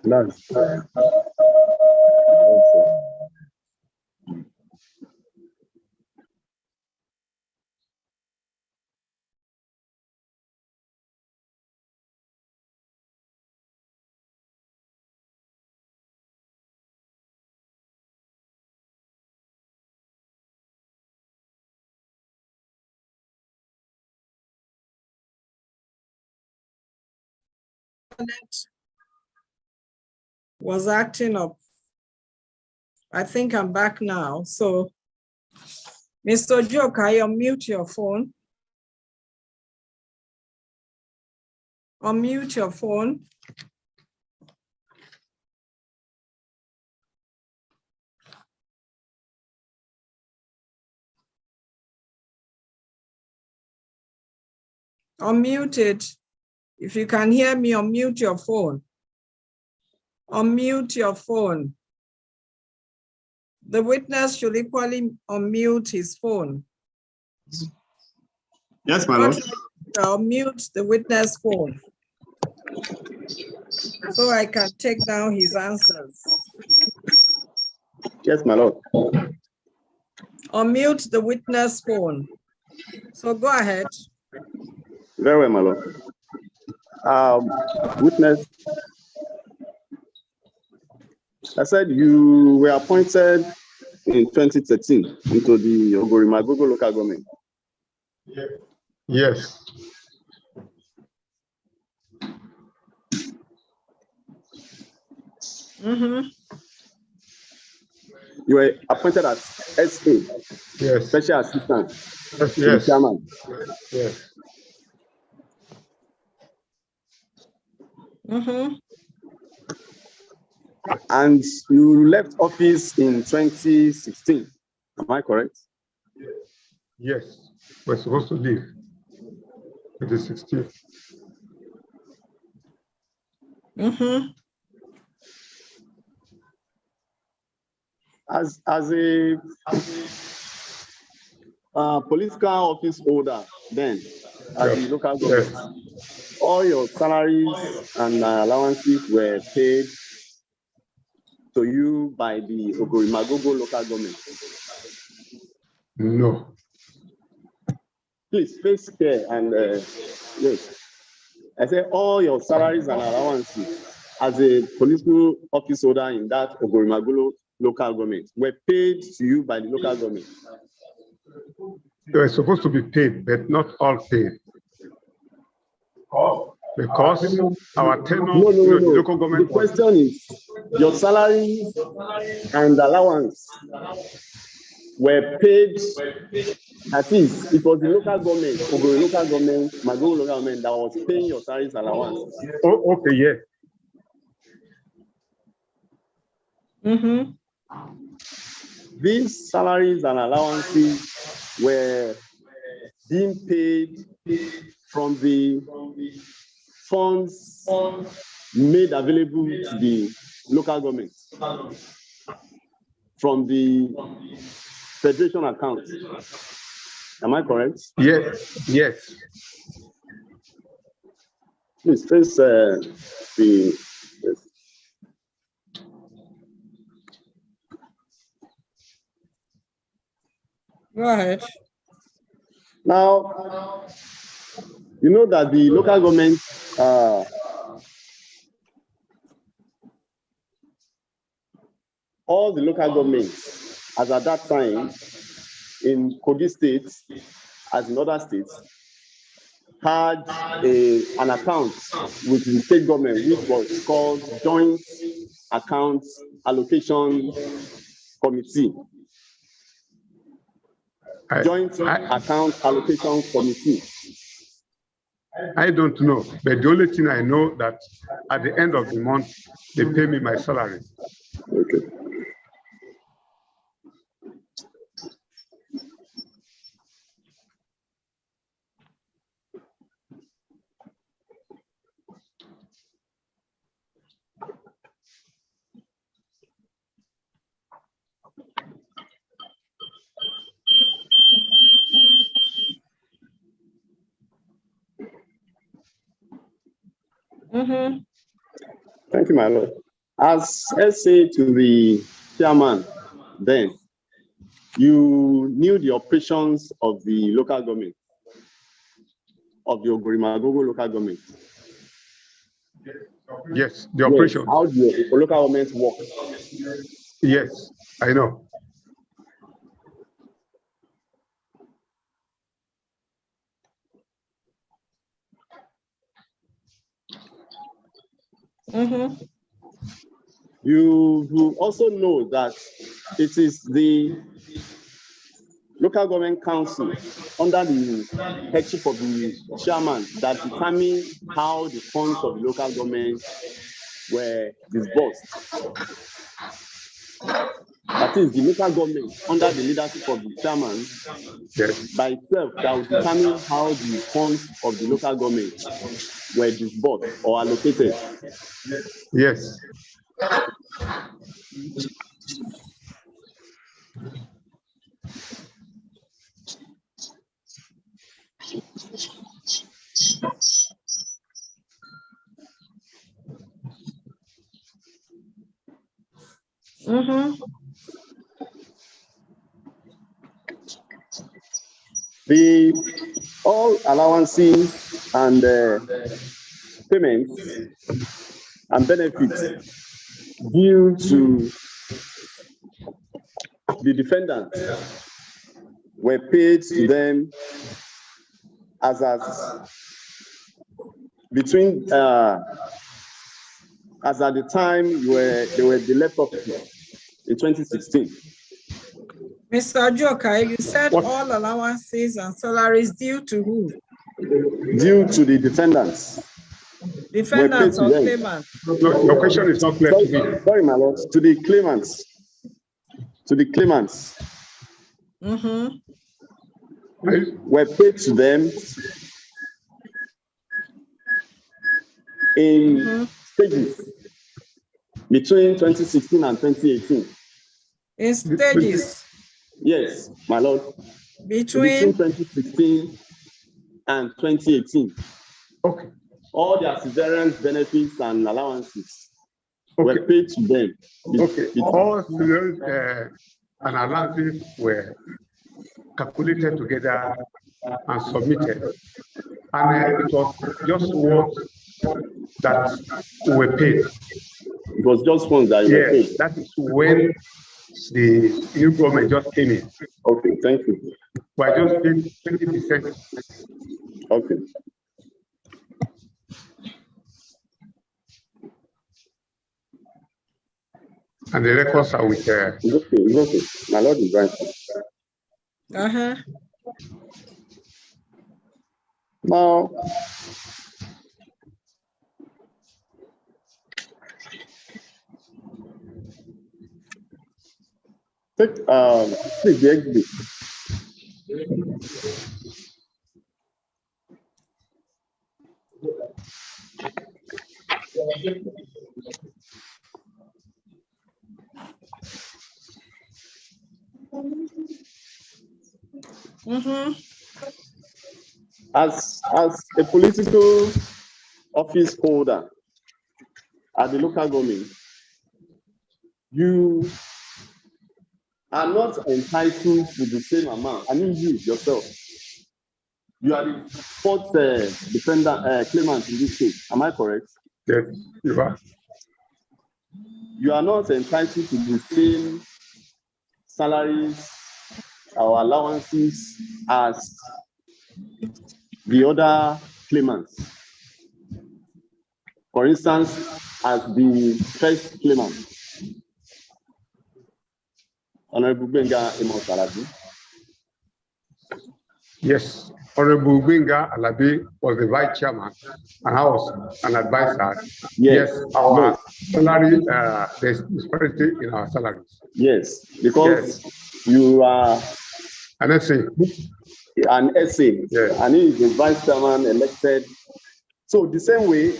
That's was acting up. I think I'm back now. So, Mr. Joe, can you unmute your phone? Unmute your phone. Unmute it. If you can hear me, unmute your phone. Unmute your phone. The witness should equally unmute his phone. yes, my lord. Unmute the witness phone so I can take down his answers. Yes, my lord. Unmute the witness phone. So go ahead. Very well, my lord. Witness, I said you were appointed in 2013 into the Ogorimagongo local government. Yes. Mm-hmm. You were appointed as SA, yes. Special Assistant to the Yes. Chairman. Yes. Mm-hmm. And you left office in 2016. Am I correct? Yes. We're supposed to leave. It is 16th. Mm-hmm. As a political office holder, then as the local government, all your salaries and allowances were paid to you by the Ogorimagogo local government. No. Please face care and wait. I say all your salaries and allowances as a political office holder in that Ogorimagogo local government were paid to you by the local government. They were supposed to be paid, but not all paid. Because our tenure, No. the local government. The question is, your salary and allowance were paid. That is, it was the local government, Ogori local government, Magogo local government that was paying your salaries and allowances. Oh, okay, yeah. These salaries and allowances were being paid from the funds made available to the local government from the federation account. Am I correct? Yes, yes. Please face the. Go ahead. Now, you know that the local government all the local governments, as at that time, in Kogi State, as in other states, had an account with the state government, which was called Joint Account Allocation Committee. Joint Account Allocation Committee. I don't know, but the only thing I know that at the end of the month, they pay me my salary. Okay. Thank you, my lord. As SA to the chairman, then you knew the operations of the local government, of the Ogorimagogo local government. Yes, the operations. How do the local government work? Yes, I know. You also know that it is the local government council under the headship of the chairman that determine how the funds of the local government were disbursed. That is the local government under the leadership of the chairman by itself that will determine how the funds of the local government were disbursed or allocated. Yes. The all allowances and payments and benefits due to the defendant were paid to them as between as at the time they were the left office in 2016. Mr. Joka, you said all allowances and salaries due to who? Due to the defendants. Defendants or claimants? No, your question is not clear to me. Sorry, my lord. To the claimants. To the claimants. Were paid to them in stages between 2016 and 2018. In stages. Yes, my lord. Between 2016 and 2018. Okay. All their severance benefits and allowances were paid to them. Okay. All severance and allowances were calculated together and submitted. And it was just what that were paid. It was just ones that were paid. That is when the new government just came in. Okay, thank you. We just paid 20%. Okay. And the records are with okay. My lord is right. Now, take the exhibit. As a political office holder at the local government, you are not entitled to the same amount. I mean, you yourself. You are the fourth defendant, claimant in this case. Am I correct? Yes, you are. You are not entitled to the same salaries or allowances as the other claimants. For instance, as the first claimant, Honorable Benga Amos Alabi. Yes, Honorable Benga Alabi was the vice chairman, and I was an advisor. Yes, our salary, there's disparity in our salaries. Yes, because you are an essay. An essay, and he is the vice chairman elected. So the same way,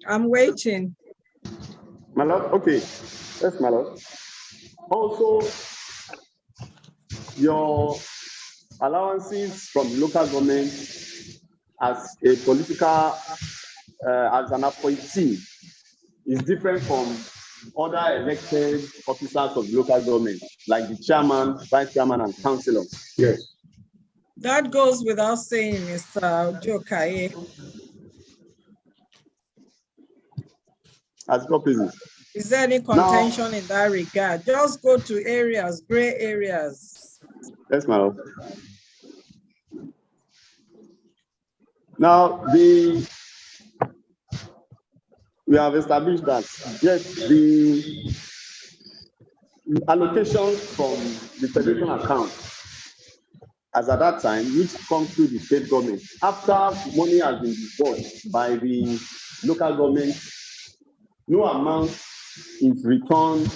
I'm waiting. My lord, okay. Yes, my lord. Also, your allowances from local government as a political, as an appointee is different from other elected officers of local government, like the chairman, vice chairman, and councillors. Yes. That goes without saying, Mr. Jokaye. As copies. Is there any contention in that regard? Just go to areas, gray areas. Yes, my lord. Now, we have established that, yes, the allocation from the federation account, as at that time, which comes through the state government, after money has been disbursed by the local government, no amount is returned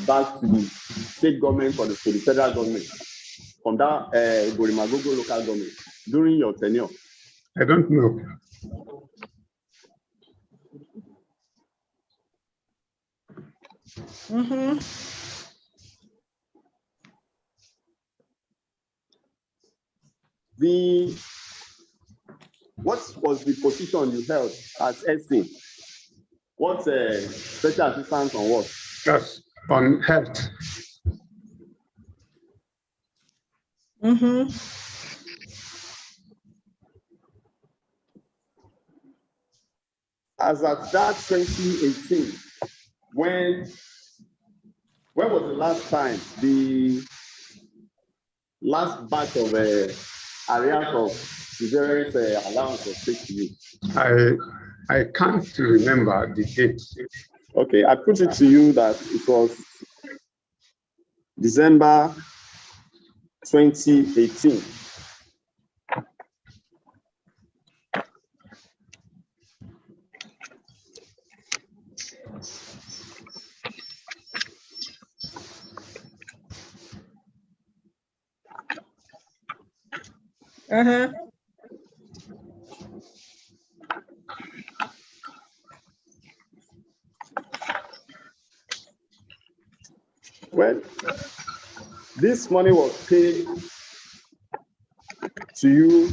back to the state government or to the federal government from that Gorimagogo local government during your tenure. I don't know. What was the position you held as SA? What special assistance on what? Yes, on health. as at that 2018, when was the last time the last batch of arrears of severance allowance was paid to you? I can't remember the date. Okay, I put it to you that it was December 2018. Well, this money was paid to you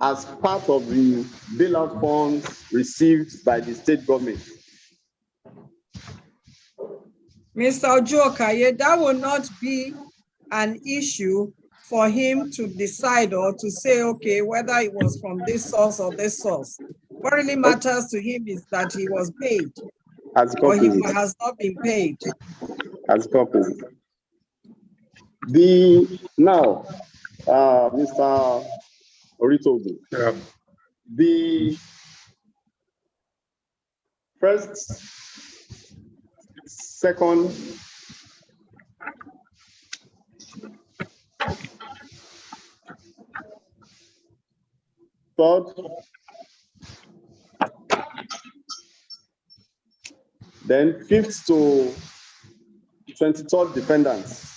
as part of the bailout funds received by the state government. Mr. Ojuokaye, that will not be an issue for him to decide or to say, okay, whether it was from this source or this source. What really matters to him is that he was paid or he has not been paid. As couples. Now, Mr. Oritogu, the first, second, third, then fifth to 23rd defendants.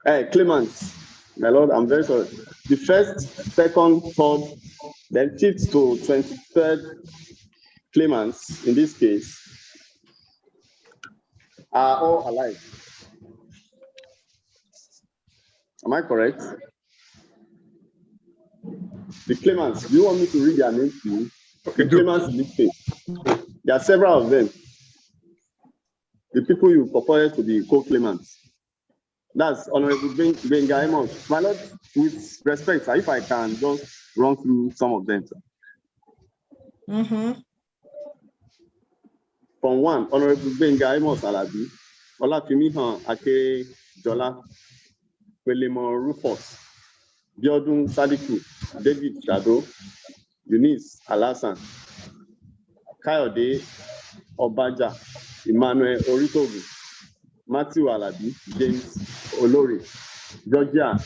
Claimants, my lord, I'm very sorry. The first, second, third, then fifth to 23rd claimants in this case are all alive. Am I correct? The claimants, do you want me to read their names to you? The claimants in this case. There are several of them. The people you purported to be co-claimants. That's Honorable Benga Amos. My lord, with respect, sir, if I can just run through some of them. From one, Honorable Benga Amos Alabi, Olafimihan Ake Jola, Welemon Rufus, Biodun Sadiku, David Shado, Eunice Alasan, Kayode Obaja, Emmanuel Oritogu, Matthew Alabi, James Olori, Georgia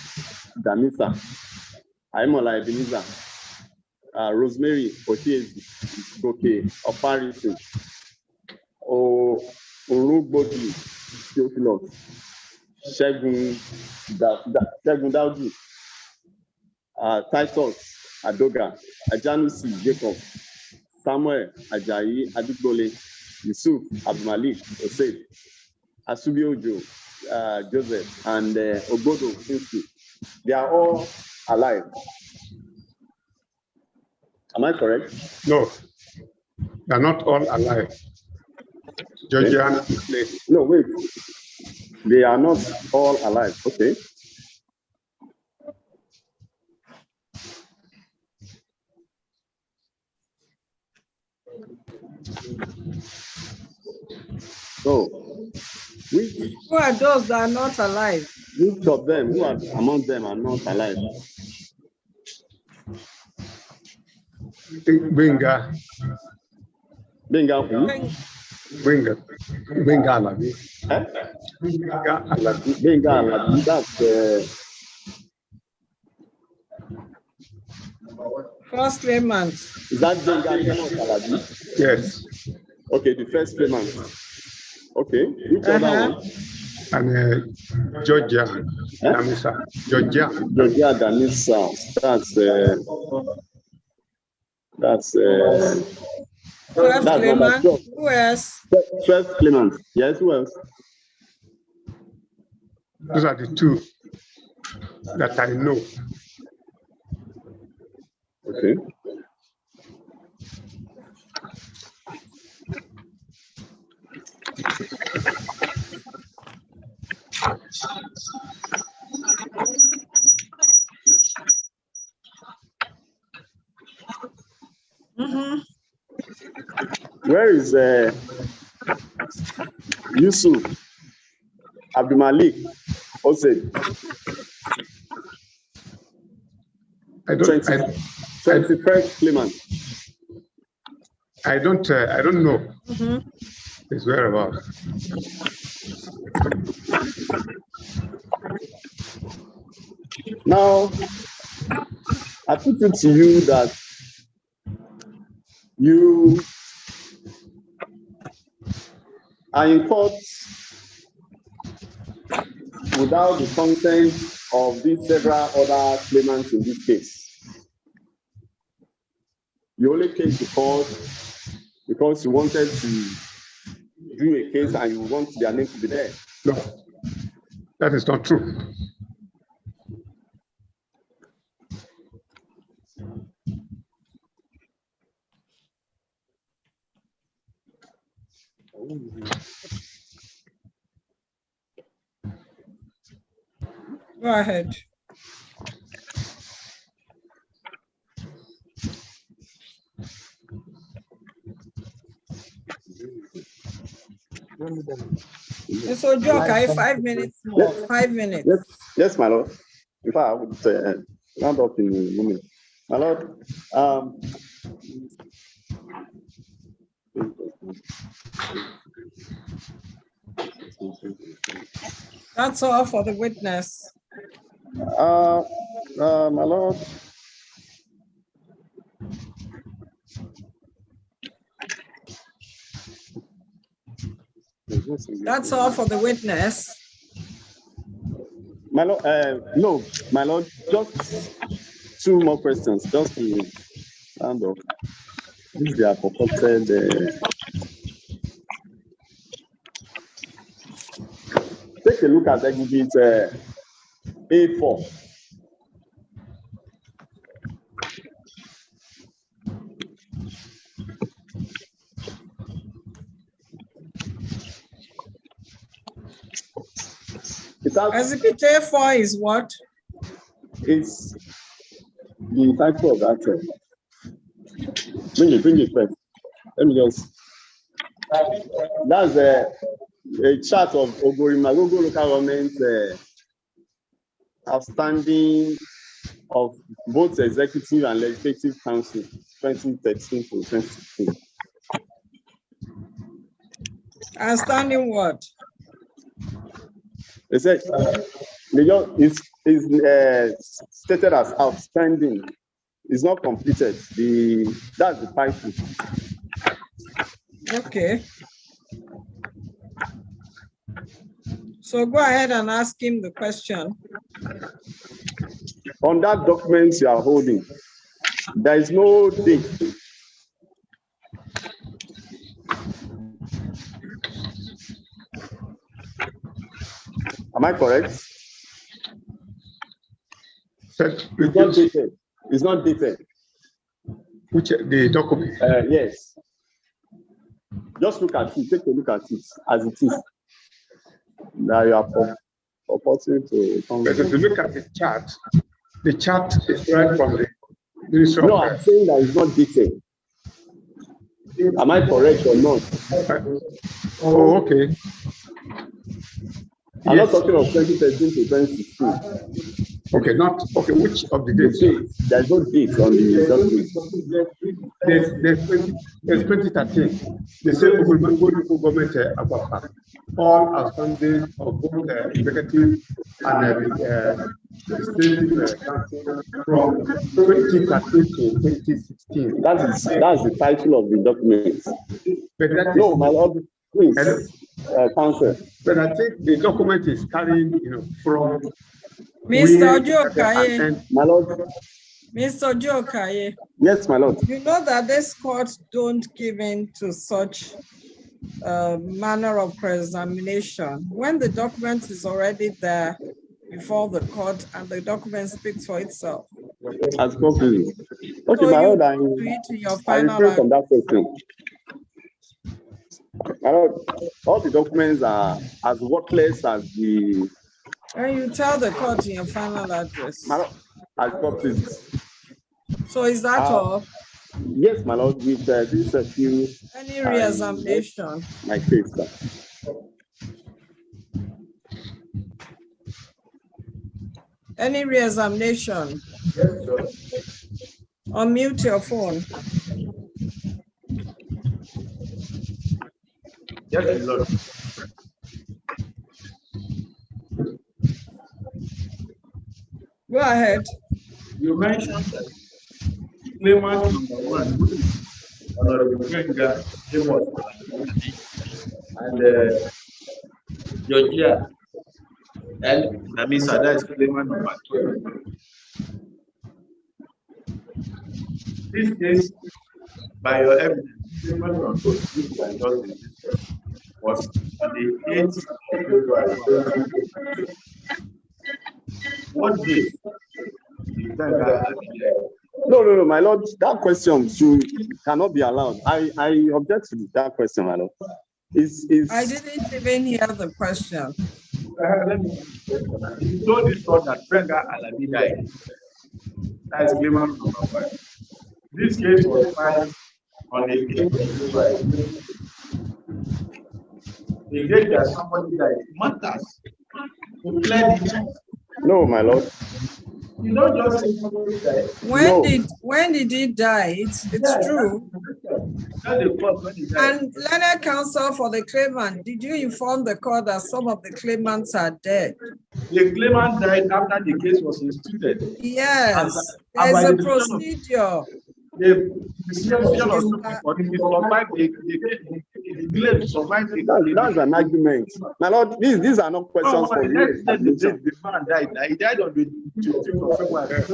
Damisa, Aimola Ebenezer, Rosemary Otiezi, Goke Oparisu, Orugbodi Theophilus, Shegun Daudi, Titus Adoga, Ajanusi Jacob, Samuel Ajayi Adigbole, Yusuf Abdulmalik Osei, Asubiojo Joseph, and Obodo Kinsley. They are all alive. Am I correct? No, they are not all alive. Georgian, okay. No, wait. They are not all alive. Okay. So, who are those that are not alive? Which of them, who are among them are not alive? Benga. Benga who? Benga Alabi. Benga Alabi. Benga Alabi. That's first claimant. Is that Benga Alabi? Yes. Okay, the first claimant. Okay, which other one? And Georgia Damisa. Georgia Damisa. That's 12th claimant. Who else? 12th claimant. Yes, who else? Those are the two that I know. Okay. Where is Yusuf Abdulmalik Hossein? I don't. 21st claimant. I don't know his whereabouts. Now, I put it to you that you are in court without the consent of these several other claimants in this case. You only came to court because you wanted to do a case and you want their name to be there. No, that is not true. Go ahead. So, Joker, 5 minutes more. 5 minutes. Yes, my lord. In fact, I would round up in a moment. My lord, that's all for the witness. My lord. That's all for the witness. My lord, no, my lord, just 2 more questions, just to round up. These they are purported. Take a look at exhibit A4. Exhibit A4 is what? It's the title of that. Bring it first. Let me just. That's a chart of Ogorimagogo local government outstanding of both executive and legislative council 2013 to 2016. Outstanding what? They said it's stated as outstanding. It's not completed. That's the title. Okay. So go ahead and ask him the question. On that document you are holding, there is no date. Am I correct? It's not dated. It's not dated. Which the document? Yes. Just look at it. Take a look at it as it is. Now you are purporting to. But if you look at the chart is right from the Ministry No, I'm saying that it's not dated. Am I correct or not? Oh, okay. I'm not talking of 2013 to 2016. Okay, not okay. Which of the dates? There's no date on the document. There's 2013. They say government all outstanding of both executive and the state council from 2013 to 2016. That's the title of the document. But that is, no, my lord, please, counsel. But I think the document is carrying, from Mr. Ojokaye. My lord. Mr. Ojokaye. Yes, my lord. You know that this court don't give in to such manner of examination. When the document is already there before the court and the document speaks for itself. As concluded. Okay, so my lord, I refrain from that question. My lord, all the documents are as worthless as the. And you tell the court in your final address. My lord, as concluded. So is that all? Yes, my lord, with this few. Any re-examination? My case, sir. Any re-examination? Yes, sir. Unmute your phone. Yes, my lord. Go ahead. You mentioned that claimant number one, which is Honorable Benga, and Georgia, and Namisa, that is claimant number two. This case, by your evidence, claimant number two, which I just discussed, was on the 8th of February. What date did Benga appear? No, my lord, that question cannot be allowed. I object to that question, my lord. I didn't even hear the question. You told this court that Benga Alabi died. That is claimant number one. This case was filed on the 8th of February. The date that somebody died matters. To clear the. No, my lord. You don't just say somebody died. When did he die? It's true. And learned counsel for the claimant, did you inform the court that some of the claimants are dead? The claimant died after the case was instituted. Yes, there's a procedure. The decision of the survived. That's an argument. My lord, these are not questions for me. The man died. He died on the 15th of February.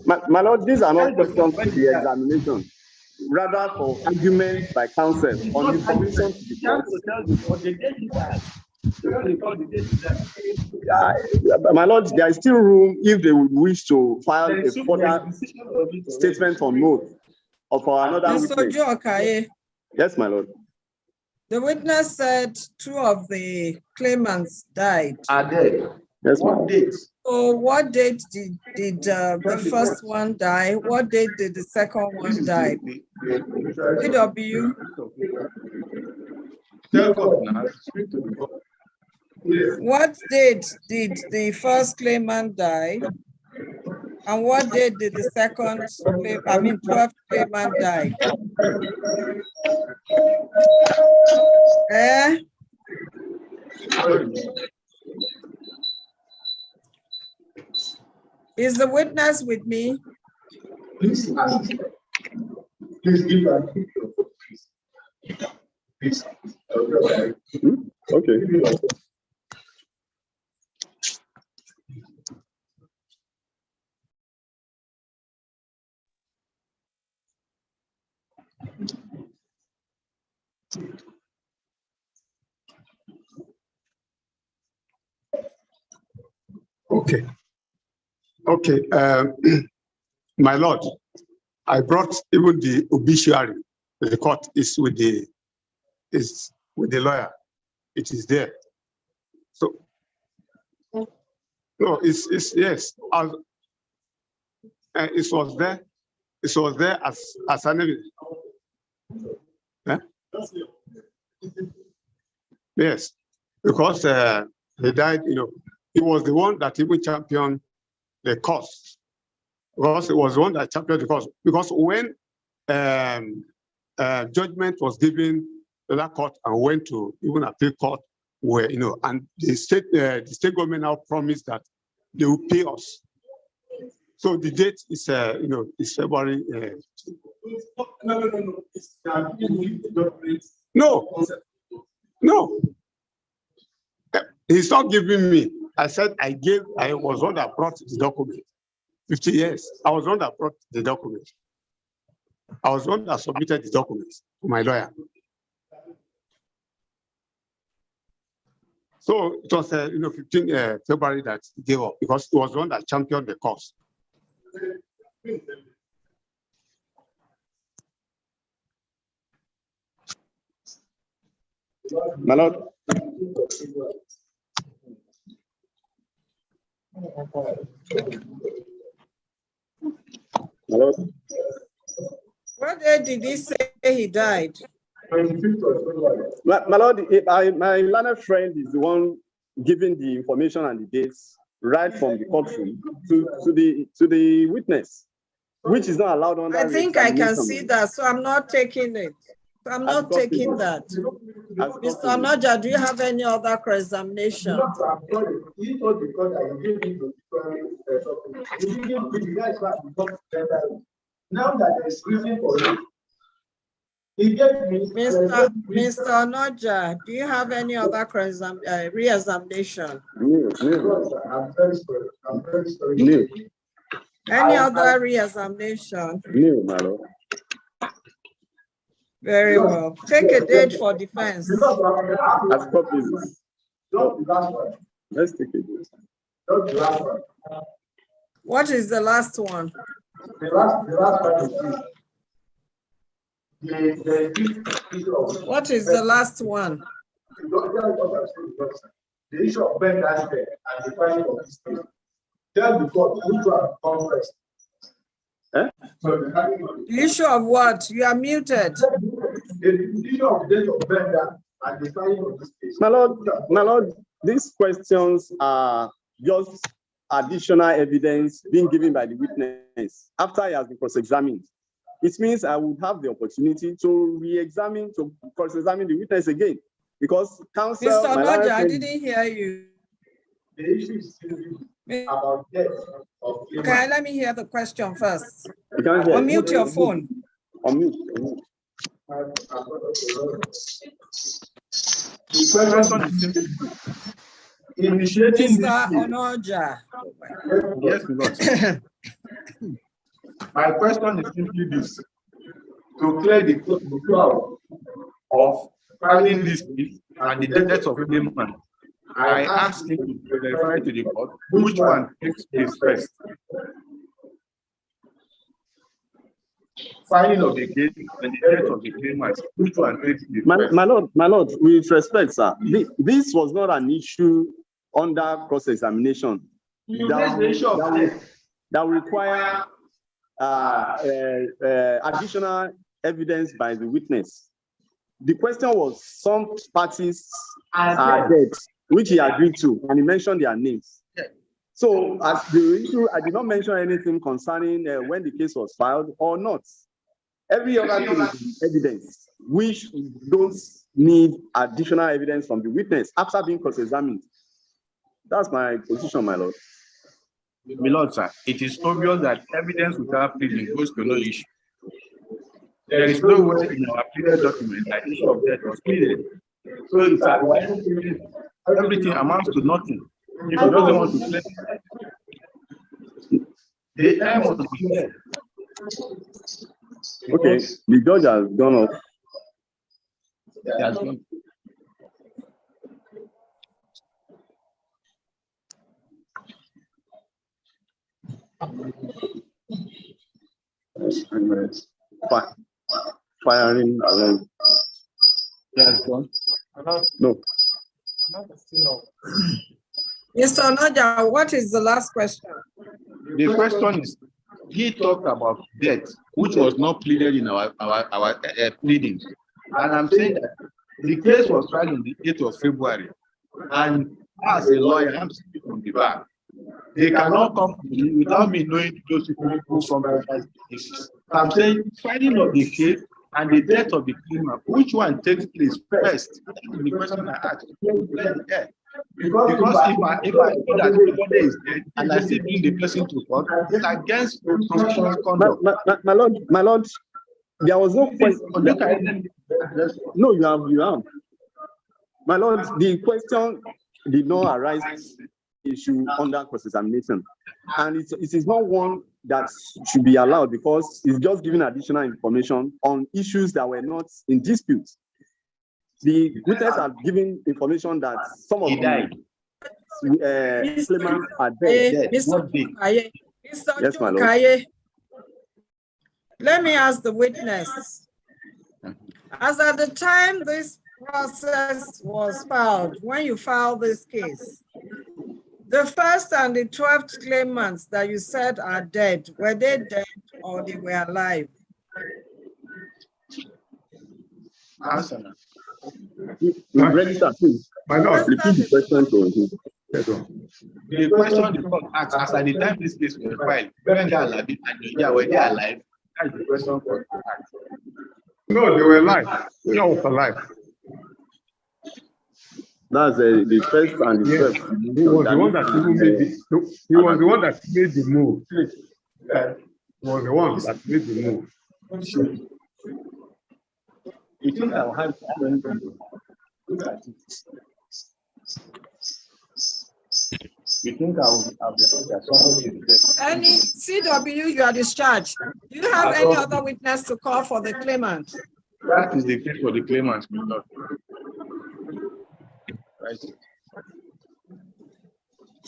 My lord, these are not questions for the examination. Rather for argument by counsel on information to the court. My lord, there is still room if they would wish to file a further statement or note of another witness. Yes, my lord. The witness said two of the claimants died. Are dead. Yes, what date? So what date did the first one die? What date did the second one die? PW. What date did the first claimant die? And what date did the second, 12th claimant die? Is the witness with me? Please give her. Please. Okay. Okay. My lord, I brought even the obituary. The court is with the lawyer. It is there. So no, it's yes. It was there. It was there as an evidence. Yeah? Yes, because he died. He was the one that even championed the cause. Because it was the one that championed the cause. Because when judgment was given to that court and went to even appeal court, where and the state government now promised that they will pay us. So the date is is February. No. He's not giving me. I said I was one that brought the document. 50 years. I was one that brought the document. I was one that submitted the documents to my lawyer. So it was 15 February that he gave up because it was one that championed the cause. My lord. Go What day did he say he died? My lord, my learned friend is the one giving the information and the dates right from the courtroom to the witness, which is not allowed under. I think I can see that, so I'm not taking it. I'm not taking that. Mr. Onoja, do you have any other cross-examination? Now that there's reason for it, Mr. Onoja, do you have any other re-examination? I'm very sorry. I'm very sorry. Any other re-examination? No, my lord. Very well. Take a date for defense. As copies. Let's take a date. What is the last one? The last one. What is the last one? The issue of Ben and the filing of this case. Tell the court which one come first. The issue of what? You are muted. The issue of the death of Ben and the filing of this case. My lord, these questions are just additional evidence being given by the witness after he has been cross-examined. It means I would have the opportunity to re-examine, to cross-examine the witness again, because counsel. Mr. Onoja, I didn't hear you. The issue is about death of. Okay, let me hear the question first. You can't hear. Unmute your phone. Unmute. The question is initiating Mr. Onoja. Yes, because my question is simply this: to clear the cloud of filing this case and the death of a man, I asked him to verify to the court which one takes place first. Filing of the case and the death of the claimant, which one takes place first? My lord, with respect, sir, this was not an issue under cross-examination. That will require additional evidence by the witness. The question was some parties are dead, which he agreed to, and he mentioned their names. So as the issue, I did not mention anything concerning when the case was filed or not. Every other thing is evidence, which don't need additional evidence from the witness after being cross-examined. That's my position, my lord. My lord, sir, it is obvious that evidence without pleading goes to no issue. There is no way in our pleaded document that issue of death was pleaded. So it's everything amounts to nothing. If he doesn't want to plead, the air must be clear. Okay, the judge has gone off. He has gone. Firing around. Yes, gone. No. Mr. Onoja, what is the last question? The question is, he talked about death, which was not pleaded in our pleadings. And I'm saying that the case was filed on the 8th of February. And as a lawyer, I'm speaking from the bar. They cannot come to me without me knowing those people who come from cases. I'm saying, filing of the case and the death of the claimant, which one takes place first? That is the question I asked. Because if I know that somebody is dead and I still bring the person to court, it's against professional conduct. My lord, there was no question. No, you have. My lord, the question did not arise issue under cross-examination, and it is not one that should be allowed because it's just giving additional information on issues that were not in dispute. The witness have given information that some of the claimants are dead. Yes, my lord. Let me ask the witness. As at the time this process was filed, when you filed this case, the first and the 12th claimants that you said are dead, were they dead or they were alive? Answer. Register, please. My lord, repeat the question to him. The question the court asked, as at the time this case was filed, when they are alive and were they alive? That's the question for asked. No, they were alive. They was alive. That's the first and the first. He was the one that even made the. He was the one that made the move. He was the one that made the move. You think I'll have look at it. You think I'll Any CW, you are discharged. Do you have any other witness to call for the claimant? That is the case for the claimants, my lord. Right.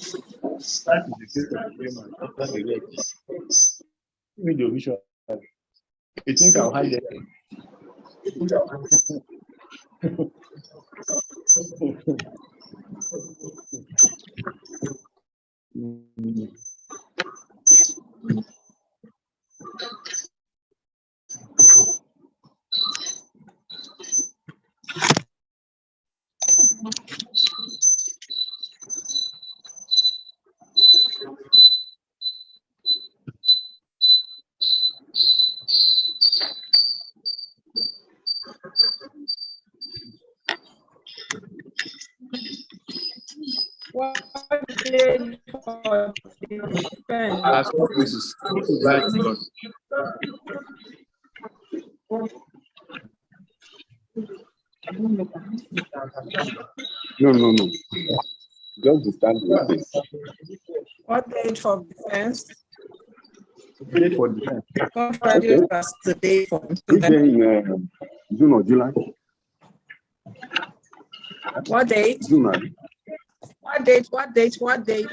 That is the case for the claimant after the wreck. Give me the visual. You think I'll hide it? What date for the defense? As witnesses, right, Lord. No. Just the stand with this. What date for defense? Date for defense. Okay. That's the date for It's in June or July. what date? June. What date? What date? What date?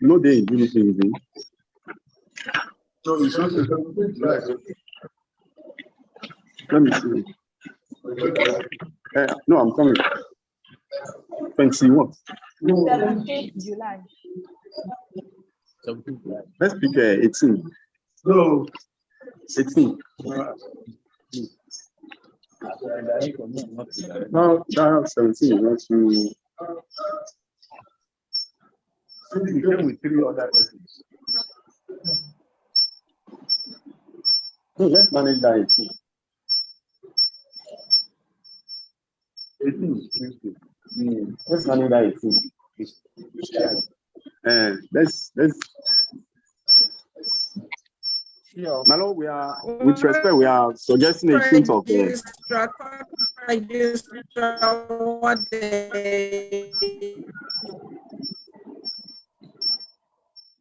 No day in June. So it's not July. Let me see. No, I'm coming. 21. 17th July. Let's pick 18. No. 18. No, 17 is not too. So we came with 3 other persons. No, let's manage that 18. 18 is Let's manage that 18. Let's. My lord, we are, with respect, we are suggesting 18th of what day?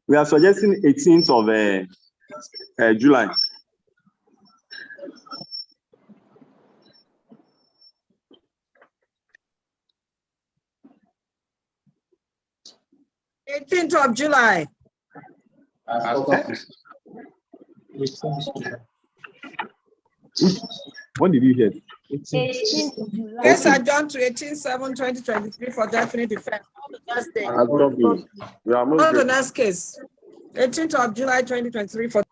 We are suggesting 18th of July. of July. What did you hear? 18th July. Case adjourned to 18/7/2023 for definite defense. We are on the next case. 18th of July 2023 for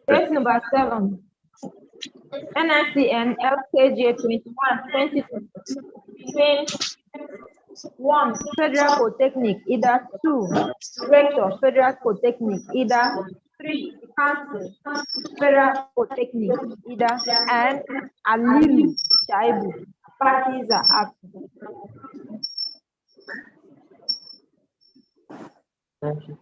Case number 7. NICN LKJ 21/2023 between 1. Federal Polytechnic, either 2. Rector, Federal Polytechnic, either 3. Council, Federal Polytechnic, either, and Alilu Shaibu. Parties are absent. Thank you.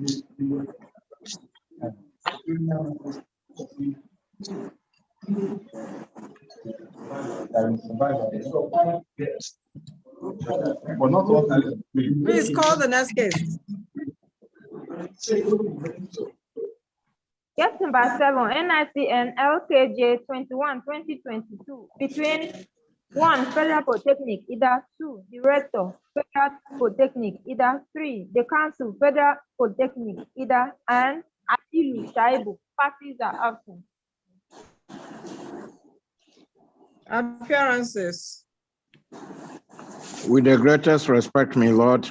Please call the next case. Case number 7, NICN LKJ 21-2022 between 1, Federal Polytechnic, either 2, Director, Federal Polytechnic, either 3, the Council, Federal Polytechnic, either, and Atilu Shaibu. Parties are absent. Appearances. With the greatest respect, my Lord,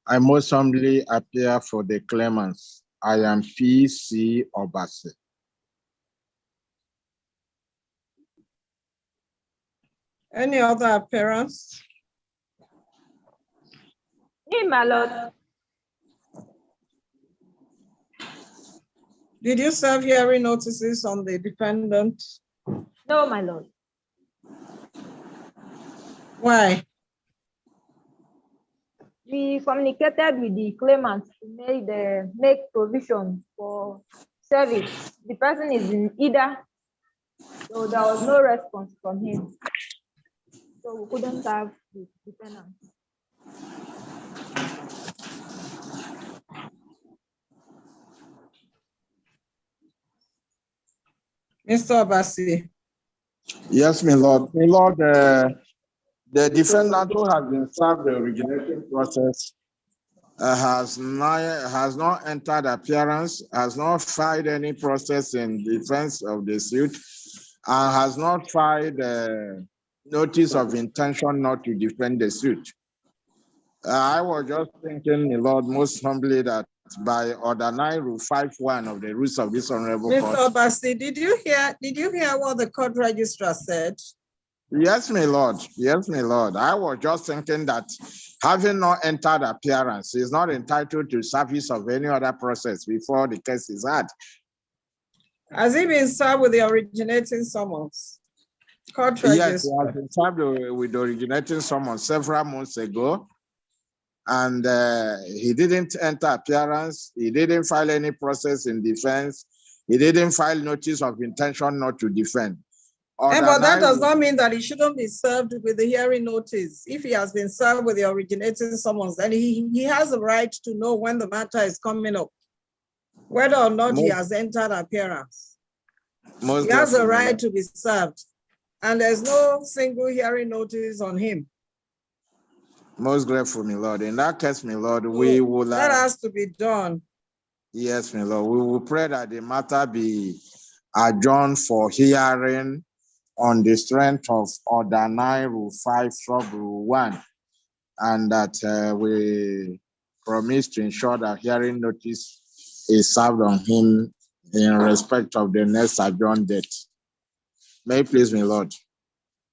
I most humbly appear for the claimants. I am P.C. Obase. Any other appearance? Me, my Lord. Did you serve hearing notices on the defendant? No, my Lord. Why? We communicated with the claimant to make provision for service. The person is in Ida, so there was no response from him. So we couldn't have the defendant. Mr. Obasi. Yes, my Lord. My Lord, the defendant who has been served the originating process has not entered appearance, has not filed any process in defense of the suit, and has not filed a notice of intention not to defend the suit. I was just thinking, my Lord, most humbly, that by Order 9, Rule 5.1 of the rules of this honorable court. Mr. Obasi, did you hear what the court registrar said? Yes, my Lord. Yes, my Lord. I was just thinking that having not entered appearance, he is not entitled to service of any other process before the case is heard. Has he been served with the originating summons? Court registrar. Yes, he has been served with the originating summons several months ago, and he didn't enter appearance. He didn't file any process in defense. He didn't file notice of intention not to defend. But that does not mean that he shouldn't be served with the hearing notice. If he has been served with the originating summons, then he has a right to know when the matter is coming up, whether or not he has entered appearance. He has a right to be served, and there's no single hearing notice on him. Most grateful, my Lord. In that case, my Lord, we will. That has to be done. Yes, my Lord. We will pray that the matter be adjourned for hearing on the strength of Order 9, Rule 5, Sub Rule 1, and that we promise to ensure that hearing notice is served on him in respect of the next adjourned date. May it please me, Lord.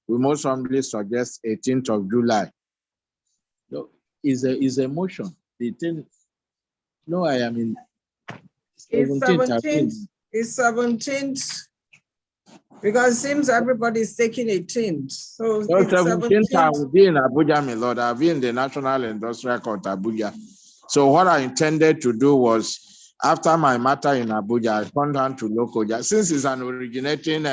We most humbly suggest 18th of July. No, is a motion. No, I am in 17th. It's 17th. Because it seems everybody is taking 18th. So it's 17th, I will be in Abuja, my Lord. I'll be in the National Industrial Court, Abuja. So what I intended to do was, after my matter in Abuja, I come down to Lokoja. Since it's an originating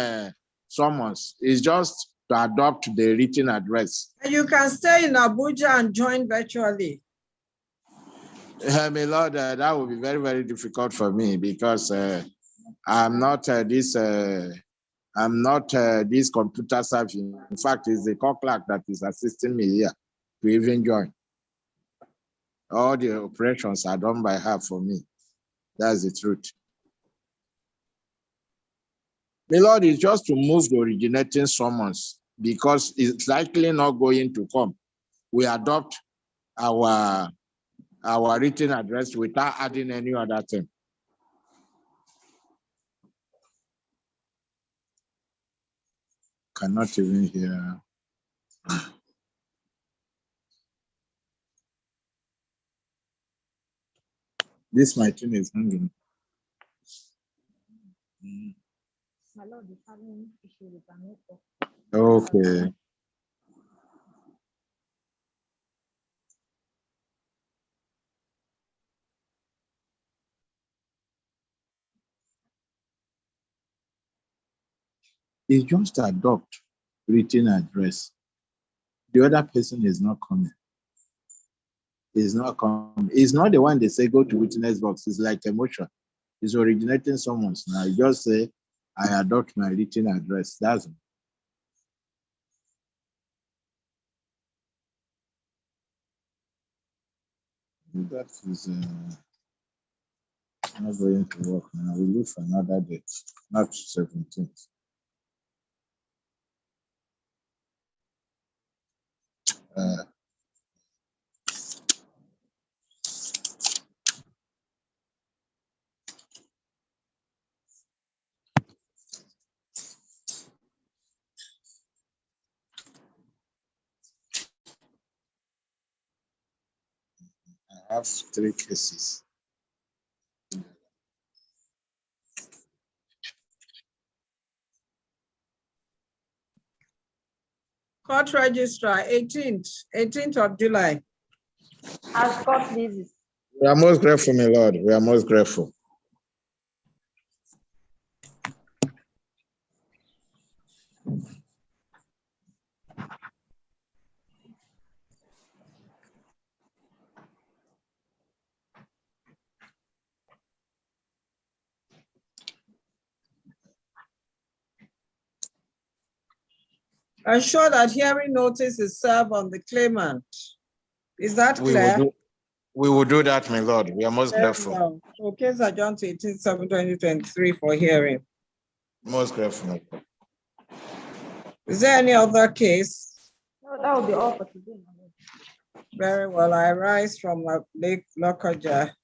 summons, it's just to adopt the written address. And you can stay in Abuja and join virtually. My Lord, that would be very, very difficult for me because I'm not this computer savvy. In fact, it's the court clerk that is assisting me here to even join. All the operations are done by her for me. That's the truth. My Lord, is just to move the originating summons because it's likely not going to come. We adopt our written address without adding any other thing. Cannot even hear. This my thing is hanging. My Lord is having issue with our network. Okay. is just adopt written address. The other person is not coming. Is not coming. It's not the one they say go to witness box. It's like emotion. It's originating someone's. Now you just say, I adopt my written address. That's it. That is not going to work now. We look for another date, not 17th. I have 3 cases. Court registrar, 18th of July. As court pleases. We are most grateful, my Lord. We are most grateful. Ensure that hearing notice is served on the claimant. Is that clear? We will do that, my Lord. We are most grateful. Well. So case adjourned to 18/7/2023 for hearing. Most grateful. Is there any other case? No, that will be all for today. Very well. I rise from Lake Lokoja.